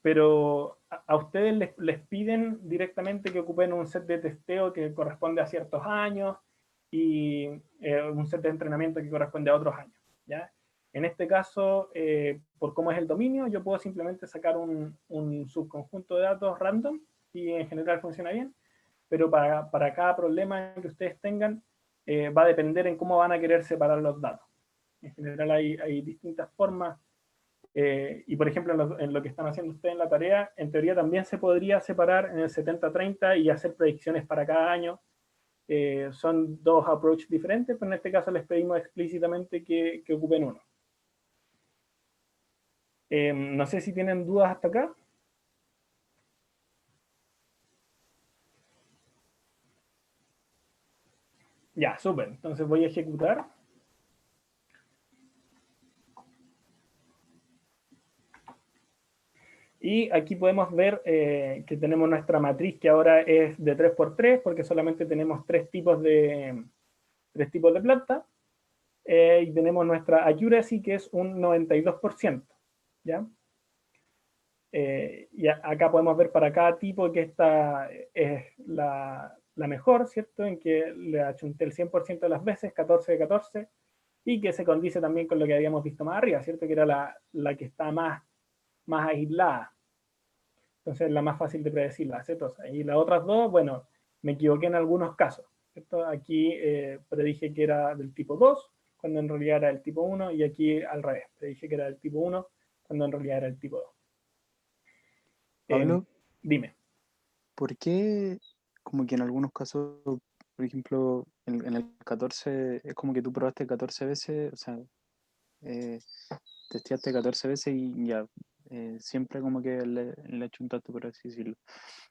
pero a ustedes les piden directamente que ocupen un set de testeo que corresponde a ciertos años y un set de entrenamiento que corresponde a otros años, ¿ya? En este caso, por cómo es el dominio, yo puedo simplemente sacar un subconjunto de datos random y en general funciona bien, pero para cada problema que ustedes tengan, va a depender en cómo van a querer separar los datos. En general hay distintas formas, y por ejemplo en lo que están haciendo ustedes en la tarea, en teoría también se podría separar en el 70-30 y hacer predicciones para cada año. Son dos approaches diferentes, pero en este caso les pedimos explícitamente que ocupen uno. No sé si tienen dudas hasta acá. Ya, súper. Entonces voy a ejecutar. Y aquí podemos ver que tenemos nuestra matriz que ahora es de 3×3 porque solamente tenemos tres tipos de planta. Y tenemos nuestra accuracy que es un 92%. ¿Ya? Y acá podemos ver para cada tipo que esta es la mejor, ¿cierto? En que le achunté el 100% de las veces, 14 de 14, y que se condice también con lo que habíamos visto más arriba, ¿cierto? Que era la que está más aislada. Entonces la más fácil de predecir, la acetosa. Y las otras dos, bueno, me equivoqué en algunos casos, ¿cierto? Aquí predije que era del tipo 2, cuando en realidad era del tipo 1, y aquí al revés, predije que era del tipo 1, cuando en realidad era el tipo 2. Pablo, Dime. ¿por qué como que en algunos casos, por ejemplo, en el 14, es como que tú probaste 14 veces, o sea, testeaste 14 veces y ya, siempre como que le achuntaste, por así decirlo.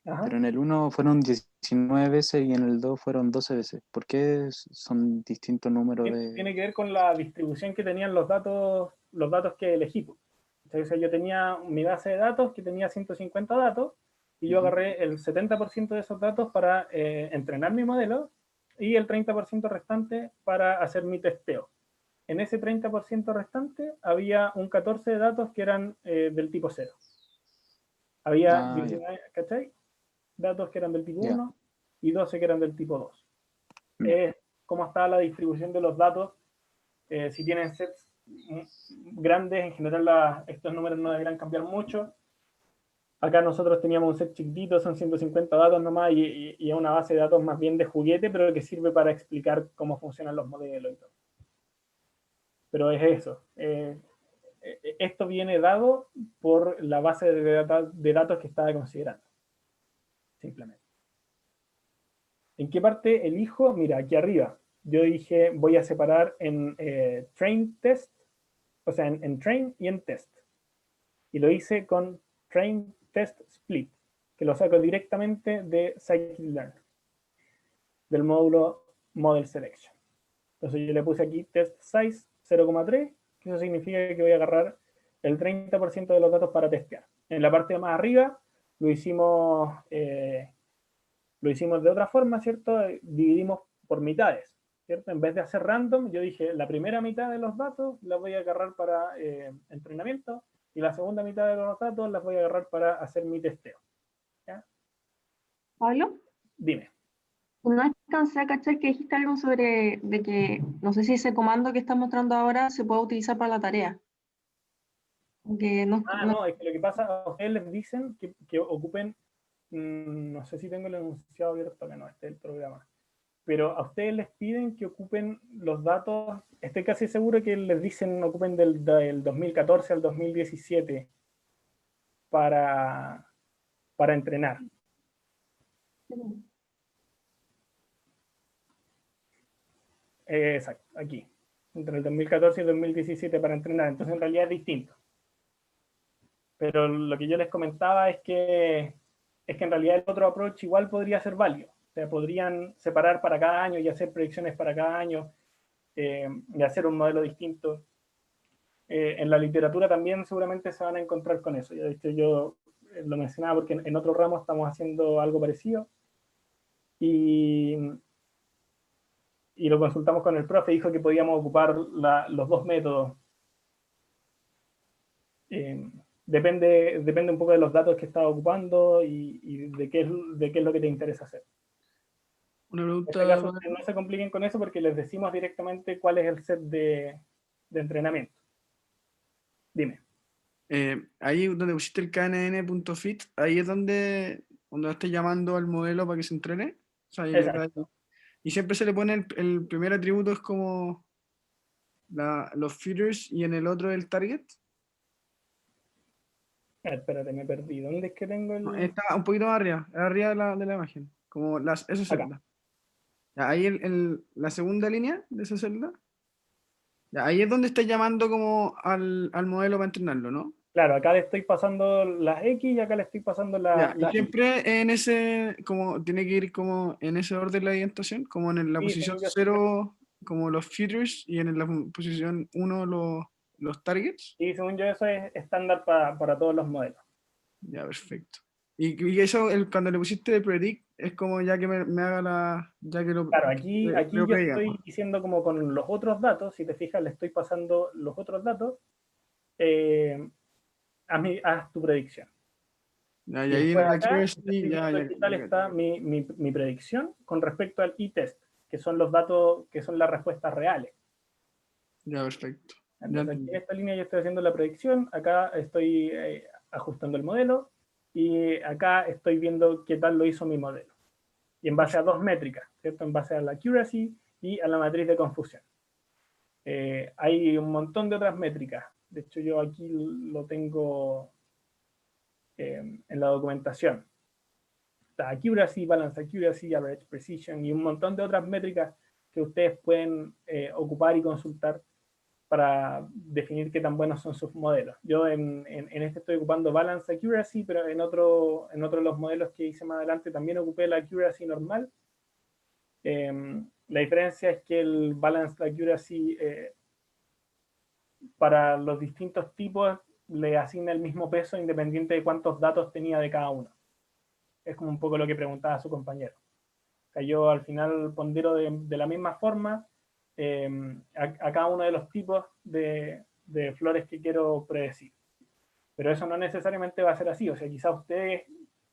Ajá. Pero en el 1 fueron 19 veces y en el 2 fueron 12 veces. ¿Por qué son distintos números de...? Tiene que ver con la distribución que tenían los datos que elegí. Entonces yo tenía mi base de datos que tenía 150 datos y yo agarré el 70% de esos datos para entrenar mi modelo y el 30% restante para hacer mi testeo. En ese 30% restante había un 14 de datos que eran del tipo 0. Había 19, ¿cachai? Datos que eran del tipo 1 y 12 que eran del tipo 2. Cómo está la distribución de los datos. Si tienen sets grandes, en general estos números no deberán cambiar mucho. Acá nosotros teníamos un set chiquitito, son 150 datos nomás, y es una base de datos más bien de juguete, pero que sirve para explicar cómo funcionan los modelos y todo. Pero es eso. Esto viene dado por la base de datos que estaba considerando. Simplemente. ¿En qué parte elijo? Mira, aquí arriba. Yo dije, voy a separar en train test, o sea, en train y en test. Y lo hice con train test split, que lo saco directamente de scikit-learn, del módulo model selection. Entonces yo le puse aquí test size 0,3, que eso significa que voy a agarrar el 30% de los datos para testear. En la parte de más arriba lo hicimos de otra forma, ¿cierto? Dividimos por mitades, ¿cierto? En vez de hacer random, yo dije, la primera mitad de los datos las voy a agarrar para entrenamiento y la segunda mitad de los datos las voy a agarrar para hacer mi testeo. ¿Ya? Pablo, Dime. no alcancé a cachar que dijiste algo sobre de que, no sé si ese comando que estás mostrando ahora se puede utilizar para la tarea. Que no, No, es que lo que pasa, a ustedes les dicen que ocupen, no sé si tengo el enunciado abierto, que no, este es el programa, pero a ustedes les piden que ocupen los datos, estoy casi seguro que les dicen ocupen del 2014 al 2017 para entrenar. Exacto, aquí, entre el 2014 y el 2017 para entrenar, entonces en realidad es distinto. Pero lo que yo les comentaba es que en realidad el otro approach igual podría ser válido. O sea, podrían separar para cada año y hacer predicciones para cada año y hacer un modelo distinto. En la literatura también seguramente se van a encontrar con eso. De hecho, yo lo mencionaba porque en otro ramo estamos haciendo algo parecido. Y lo consultamos con el profe, dijo que podíamos ocupar los dos métodos. Depende un poco de los datos que estás ocupando y de qué es lo que te interesa hacer. Una pregunta. En este caso, no se compliquen con eso porque les decimos directamente cuál es el set de entrenamiento. Dime. Ahí donde pusiste el knn.fit, ahí es donde estés llamando al modelo para que se entrene. O sea, Exacto. y siempre se le pone el primer atributo es como los feeders y en el otro el target. Espérate, me perdí. ¿Dónde es que tengo el...? No, está un poquito más arriba de la imagen. Como esa celda. Ya, ahí la segunda línea de esa celda. Ya, ahí es donde está llamando como al modelo para entrenarlo, ¿no? Claro, acá le estoy pasando las X y acá le estoy pasando la y siempre en ese, como tiene que ir como en ese orden la orientación, como en la posición 0, como los feeders, y en la posición 1 los targets. Y según yo eso es estándar para todos los modelos. Ya, perfecto. Y eso, cuando le pusiste de predict, es como ya que me haga la... Ya que lo, Claro, aquí lo yo prediga. estoy diciendo como con los otros datos, si te fijas, le estoy pasando los otros datos, haz tu predicción. Ya, Y y ahí en después el acá, accuracy, te estoy ya, diciendo ya, qué tal está mi predicción con respecto al e-test, que son los datos, que son las respuestas reales. ya, perfecto. Ya Entonces aquí entendí. en esta línea yo estoy haciendo la predicción, acá estoy ajustando el modelo, y acá estoy viendo qué tal lo hizo mi modelo. Y en base a dos métricas, ¿cierto? En base a la accuracy y a la matriz de confusión. Hay un montón de otras métricas. De hecho, yo aquí lo tengo en la documentación. Está accuracy, balance accuracy, average precision y un montón de otras métricas que ustedes pueden ocupar y consultar para definir qué tan buenos son sus modelos. Yo en este estoy ocupando balance accuracy, pero en otro de los modelos que hice más adelante también ocupé la accuracy normal. La diferencia es que el balance accuracy para los distintos tipos le asigna el mismo peso independiente de cuántos datos tenía de cada uno. Es como un poco lo que preguntaba su compañero. O sea, yo al final pondero de la misma forma a cada uno de los tipos de flores que quiero predecir. Pero eso no necesariamente va a ser así. O sea, quizás ustedes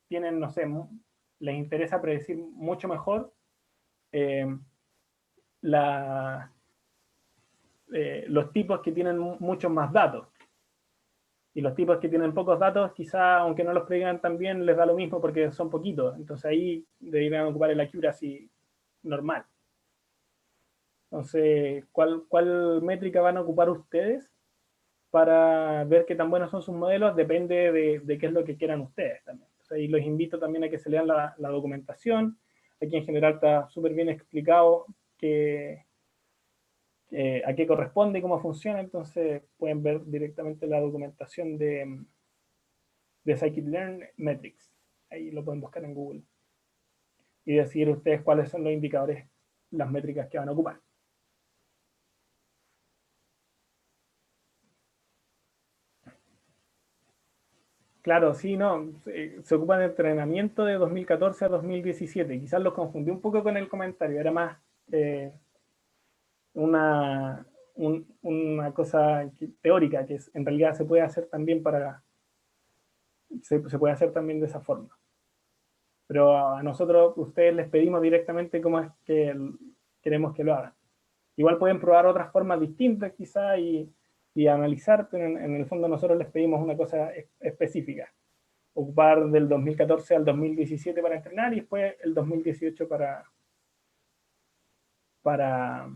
tienen, no sé, les interesa predecir mucho mejor los tipos que tienen muchos más datos. Y los tipos que tienen pocos datos, quizá aunque no los predigan tan bien, les da lo mismo porque son poquitos. Entonces ahí deberían ocupar el accuracy normal. Entonces, ¿cuál métrica van a ocupar ustedes para ver qué tan buenos son sus modelos? Depende de qué es lo que quieran ustedes también. Entonces, ahí los invito también a que se lean la documentación. Aquí en general está súper bien explicado a qué corresponde y cómo funciona. Entonces pueden ver directamente la documentación de Scikit-Learn Metrics. Ahí lo pueden buscar en Google. Y decidir ustedes cuáles son los indicadores, las métricas que van a ocupar. Claro, sí, no. Se ocupa de entrenamiento de 2014 a 2017. Quizás los confundí un poco con el comentario. Era más una cosa teórica que en realidad se puede hacer también se puede hacer también de esa forma. Pero a nosotros, ustedes les pedimos directamente cómo es que queremos que lo hagan. Igual pueden probar otras formas distintas quizá y analizar, pero en el fondo nosotros les pedimos una cosa específica. Ocupar del 2014 al 2017 para entrenar y después el 2018 para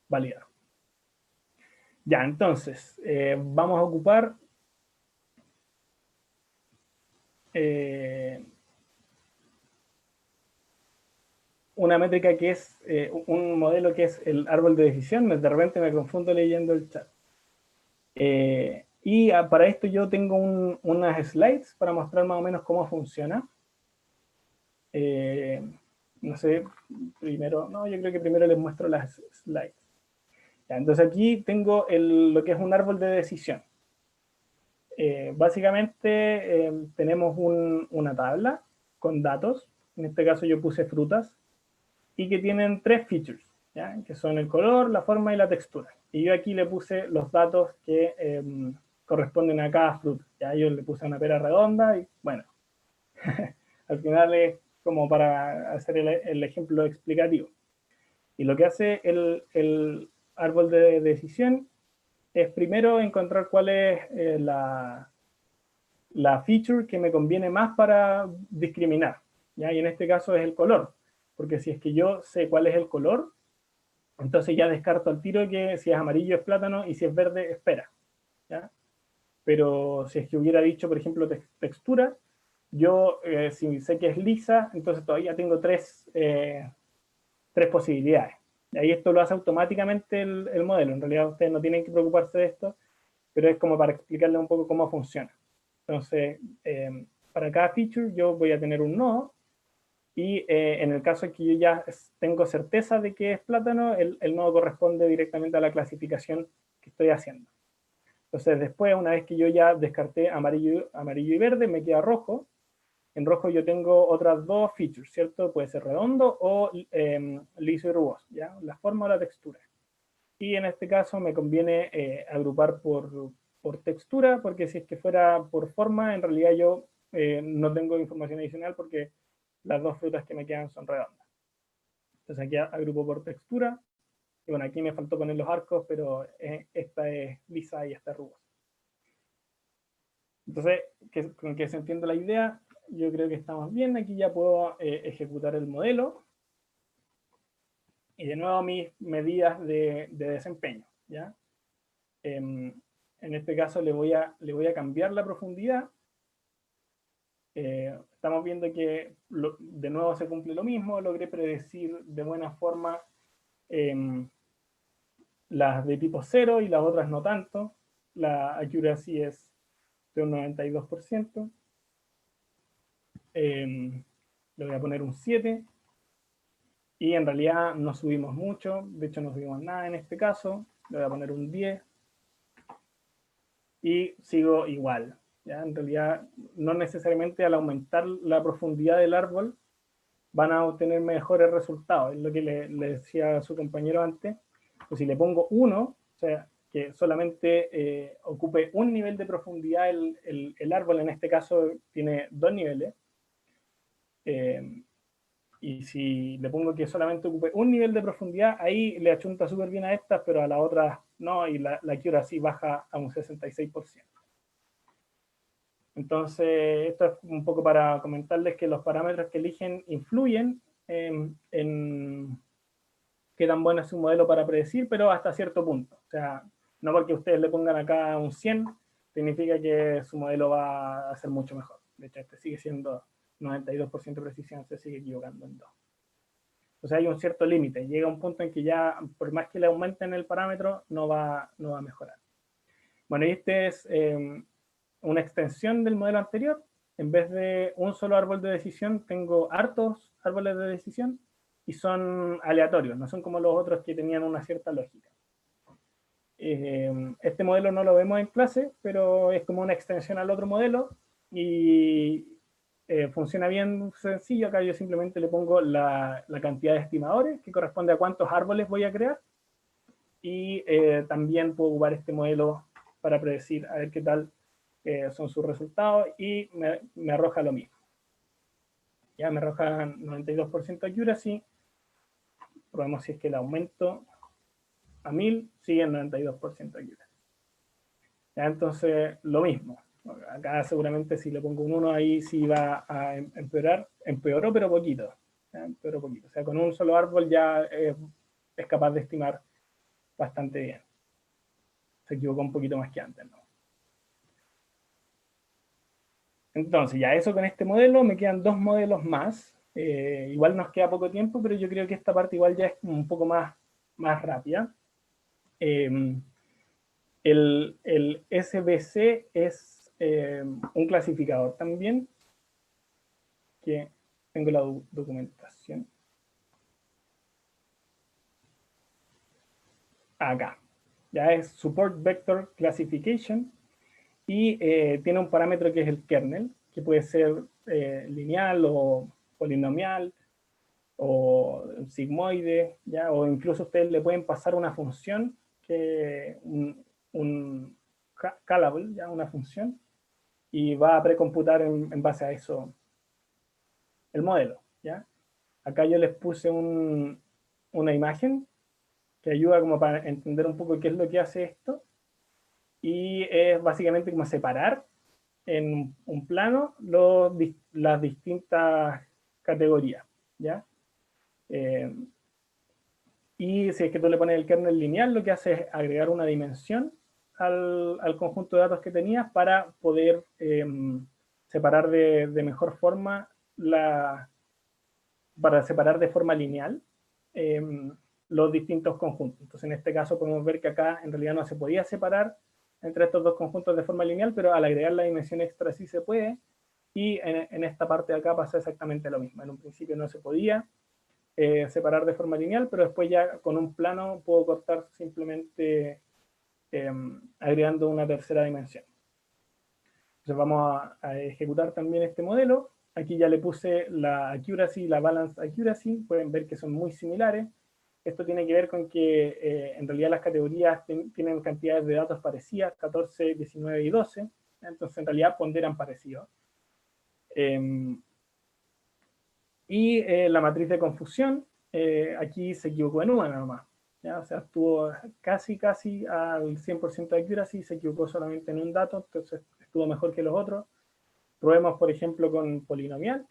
validar. Ya, entonces, vamos a ocupar una métrica que es un modelo que es el árbol de decisión. De repente me confundo leyendo el chat. Y para esto yo tengo unas slides para mostrar más o menos cómo funciona. No sé, primero, no, yo creo que primero les muestro las slides. Ya, entonces aquí tengo lo que es un árbol de decisión. Básicamente tenemos una tabla con datos. En este caso yo puse frutas y que tienen tres features, ¿ya? Que son el color, la forma y la textura. Y yo aquí le puse los datos que corresponden a cada fruta. ¿Ya? Yo le puse una pera redonda y bueno, al final es como para hacer el ejemplo explicativo. Y lo que hace el árbol de decisión es primero encontrar cuál es la feature que me conviene más para discriminar, ¿ya? Y en este caso es el color, porque si es que yo sé cuál es el color, entonces ya descarto al tiro que si es amarillo es plátano y si es verde es pera, ¿ya? Pero si es que hubiera dicho, por ejemplo, textura, yo si sé que es lisa, entonces todavía tengo tres posibilidades. Y ahí esto lo hace automáticamente el modelo. En realidad ustedes no tienen que preocuparse de esto, pero es como para explicarles un poco cómo funciona. Entonces, para cada feature yo voy a tener un nodo y en el caso de que yo ya tengo certeza de que es plátano, el nodo corresponde directamente a la clasificación que estoy haciendo. Entonces después, una vez que yo ya descarté amarillo y verde, me queda rojo. En rojo yo tengo otras dos features, ¿cierto? Puede ser redondo o liso y rugoso, ¿ya? La forma o la textura. Y en este caso me conviene agrupar por textura, porque si es que fuera por forma, en realidad yo no tengo información adicional porque las dos frutas que me quedan son redondas. Entonces aquí agrupo por textura. Y bueno, aquí me faltó poner los arcos, pero esta es lisa y esta es rugosa. Entonces, con que se entienda la idea, yo creo que estamos bien. Aquí ya puedo ejecutar el modelo. Y de nuevo mis medidas de desempeño, ¿ya? En este caso le voy a cambiar la profundidad. Estamos viendo que de nuevo se cumple lo mismo. Logré predecir de buena forma las de tipo 0 y las otras no tanto. La accuracy es de un 92%. Le voy a poner un 7. Y en realidad no subimos mucho. De hecho no subimos nada en este caso. Le voy a poner un 10. Y sigo igual. ¿Ya? En realidad no necesariamente al aumentar la profundidad del árbol van a obtener mejores resultados. Es lo que le decía a su compañero antes. Pues si le pongo 1, o sea, que solamente ocupe un nivel de profundidad el árbol, en este caso tiene 2 niveles, y si le pongo que solamente ocupe un nivel de profundidad, ahí le achunta súper bien a estas, pero a las otras no, y la accuracy baja a un 66%. Entonces, esto es un poco para comentarles que los parámetros que eligen influyen en qué tan bueno es su modelo para predecir, pero hasta cierto punto. O sea, no porque ustedes le pongan acá un 100, significa que su modelo va a ser mucho mejor. De hecho, este sigue siendo 92% de precisión, se sigue equivocando en 2. O sea, hay un cierto límite. Llega un punto en que ya, por más que le aumenten el parámetro, no va a mejorar. Bueno, y este es una extensión del modelo anterior. En vez de un solo árbol de decisión, tengo hartos árboles de decisión y son aleatorios, no son como los otros que tenían una cierta lógica. Este modelo no lo vemos en clase, pero es como una extensión al otro modelo y funciona bien sencillo. Acá yo simplemente le pongo la cantidad de estimadores que corresponde a cuántos árboles voy a crear, y también puedo ocupar este modelo para predecir a ver qué tal son sus resultados, y me arroja lo mismo. Ya me arroja 92% accuracy. Probemos si es que el aumento a 1000 sigue en 92% accuracy. Ya, entonces lo mismo. Acá seguramente si le pongo un 1 ahí sí va a empeorar. Empeoró pero poquito. ¿Ya? Empeoró poquito. O sea, con un solo árbol ya es capaz de estimar bastante bien. Se equivocó un poquito más que antes, ¿no? Entonces, ya eso con este modelo, me quedan 2 modelos más. Igual nos queda poco tiempo, pero yo creo que esta parte igual ya es un poco más rápida. El SBC es un clasificador también, que tengo la documentación. Acá. Ya es Support Vector Classification. Y tiene un parámetro que es el kernel, que puede ser lineal o polinomial o sigmoide, ¿ya? O incluso ustedes le pueden pasar una función, un callable, ¿ya? Una función, y va a precomputar en base a eso el modelo, ¿ya? Acá yo les puse una imagen que ayuda como para entender un poco qué es lo que hace esto. Y es básicamente como separar en un plano las distintas categorías, ¿ya? Y si es que tú le pones el kernel lineal, lo que hace es agregar una dimensión al conjunto de datos que tenías para poder separar de mejor forma, para separar de forma lineal los distintos conjuntos. Entonces en este caso podemos ver que acá en realidad no se podía separar entre estos dos conjuntos de forma lineal, pero al agregar la dimensión extra sí se puede, y en esta parte de acá pasa exactamente lo mismo. En un principio no se podía separar de forma lineal, pero después ya con un plano puedo cortar simplemente agregando una tercera dimensión. Entonces vamos a ejecutar también este modelo. Aquí ya le puse la accuracy y la balance accuracy. Pueden ver que son muy similares. Esto tiene que ver con que en realidad las categorías tienen cantidades de datos parecidas, 14, 19 y 12. Entonces en realidad ponderan parecido. Y la matriz de confusión, aquí se equivocó en una nomás. ¿Ya? O sea, estuvo casi al 100% de accuracy, se equivocó solamente en un dato, entonces estuvo mejor que los otros. Probemos, por ejemplo, con polinomial.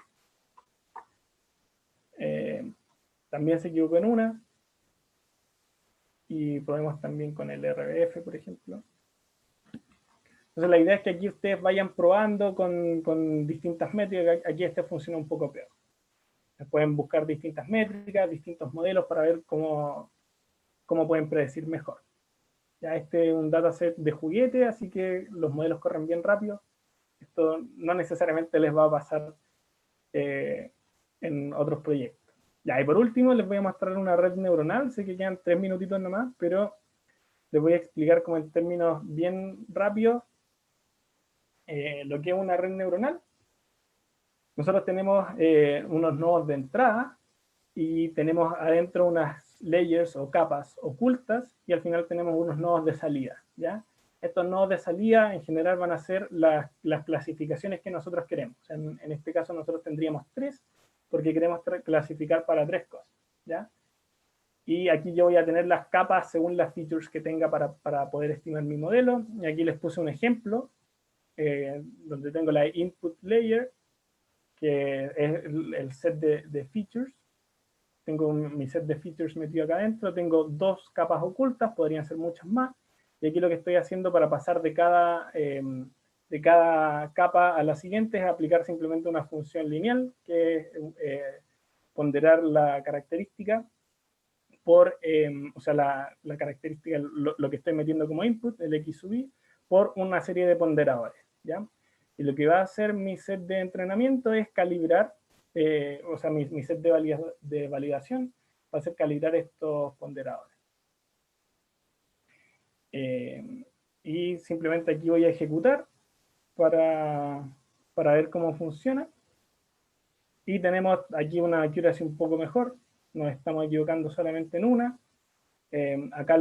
También se equivocó en una. Y probemos también con el RBF, por ejemplo. Entonces la idea es que aquí ustedes vayan probando con distintas métricas. Aquí este funciona un poco peor. Pueden buscar distintas métricas, distintos modelos para ver cómo pueden predecir mejor. Ya este es un dataset de juguete, así que los modelos corren bien rápido. Esto no necesariamente les va a pasar en otros proyectos. Ya, y por último les voy a mostrar una red neuronal. Sé que quedan 3 minutitos nomás, pero les voy a explicar como en términos bien rápidos lo que es una red neuronal. Nosotros tenemos unos nodos de entrada y tenemos adentro unas layers o capas ocultas y al final tenemos unos nodos de salida, ¿ya? Estos nodos de salida en general van a ser las clasificaciones que nosotros queremos. O sea, en este caso nosotros tendríamos 3 porque queremos clasificar para 3 cosas, ¿ya? Y aquí yo voy a tener las capas según las features que tenga para poder estimar mi modelo. Y aquí les puse un ejemplo donde tengo la input layer, que es el set de features. Tengo mi set de features metido acá adentro. Tengo 2 capas ocultas, podrían ser muchas más. Y aquí lo que estoy haciendo para pasar de cada capa a la siguiente es aplicar simplemente una función lineal, que es ponderar la característica por, o sea, la característica, lo que estoy metiendo como input, el x sub i, por una serie de ponderadores, ¿ya? Y lo que va a hacer mi set de entrenamiento es calibrar, o sea, mi set de validación va a ser calibrar estos ponderadores. Y simplemente aquí voy a ejecutar para ver cómo funciona. Y tenemos aquí una accuracy un poco mejor. Nos estamos equivocando solamente en una. Acá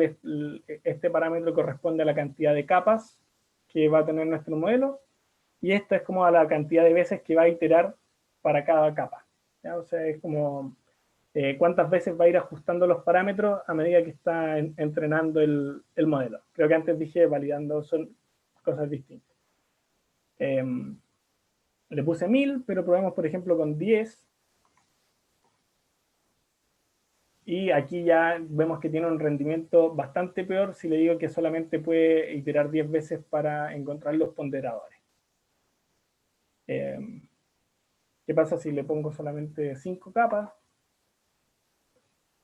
este parámetro corresponde a la cantidad de capas que va a tener nuestro modelo. Y esto es como a la cantidad de veces que va a iterar para cada capa, ¿ya? O sea, es como cuántas veces va a ir ajustando los parámetros a medida que está entrenando el modelo. Creo que antes dije validando, son cosas distintas. Le puse 1000, pero probemos por ejemplo con 10. Y aquí ya vemos que tiene un rendimiento bastante peor si le digo que solamente puede iterar 10 veces para encontrar los ponderadores. ¿Qué pasa si le pongo solamente 5 capas?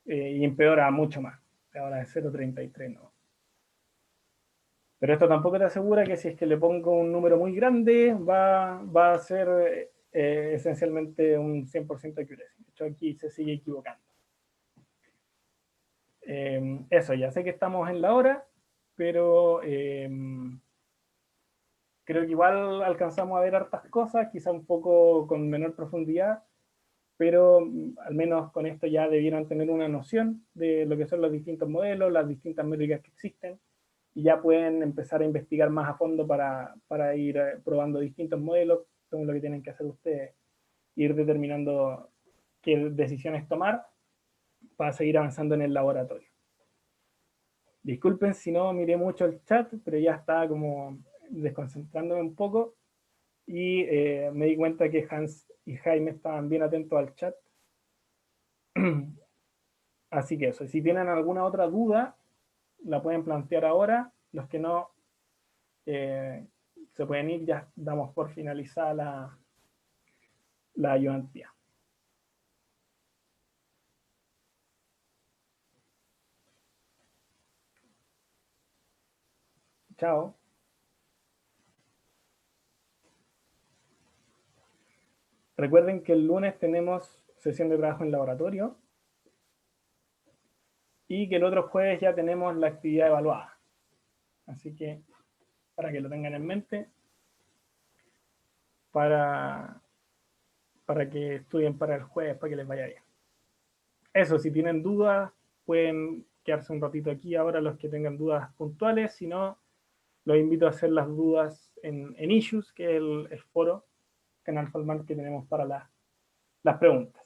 Y empeora mucho más. Ahora de 0.33 no. Pero esto tampoco te asegura que si es que le pongo un número muy grande va a ser esencialmente un 100% de accuracy. De hecho aquí se sigue equivocando. Eso, ya sé que estamos en la hora, pero creo que igual alcanzamos a ver hartas cosas, quizá un poco con menor profundidad, pero al menos con esto ya debieran tener una noción de lo que son los distintos modelos, las distintas métricas que existen, y ya pueden empezar a investigar más a fondo para ir probando distintos modelos, según lo que tienen que hacer ustedes, ir determinando qué decisiones tomar para seguir avanzando en el laboratorio. Disculpen si no miré mucho el chat, pero ya estaba como desconcentrándome un poco y me di cuenta que Hans y Jaime estaban bien atentos al chat. Así que eso, si tienen alguna otra duda, la pueden plantear ahora. Los que no se pueden ir, ya damos por finalizada la ayudantía. Chao. Recuerden que el lunes tenemos sesión de trabajo en laboratorio y que el otro jueves ya tenemos la actividad evaluada. Así que, para que lo tengan en mente, para que estudien para el jueves, para que les vaya bien. Eso, si tienen dudas, pueden quedarse un ratito aquí ahora los que tengan dudas puntuales. Si no, los invito a hacer las dudas en Issues, que es el foro, canal formal que tenemos para las preguntas.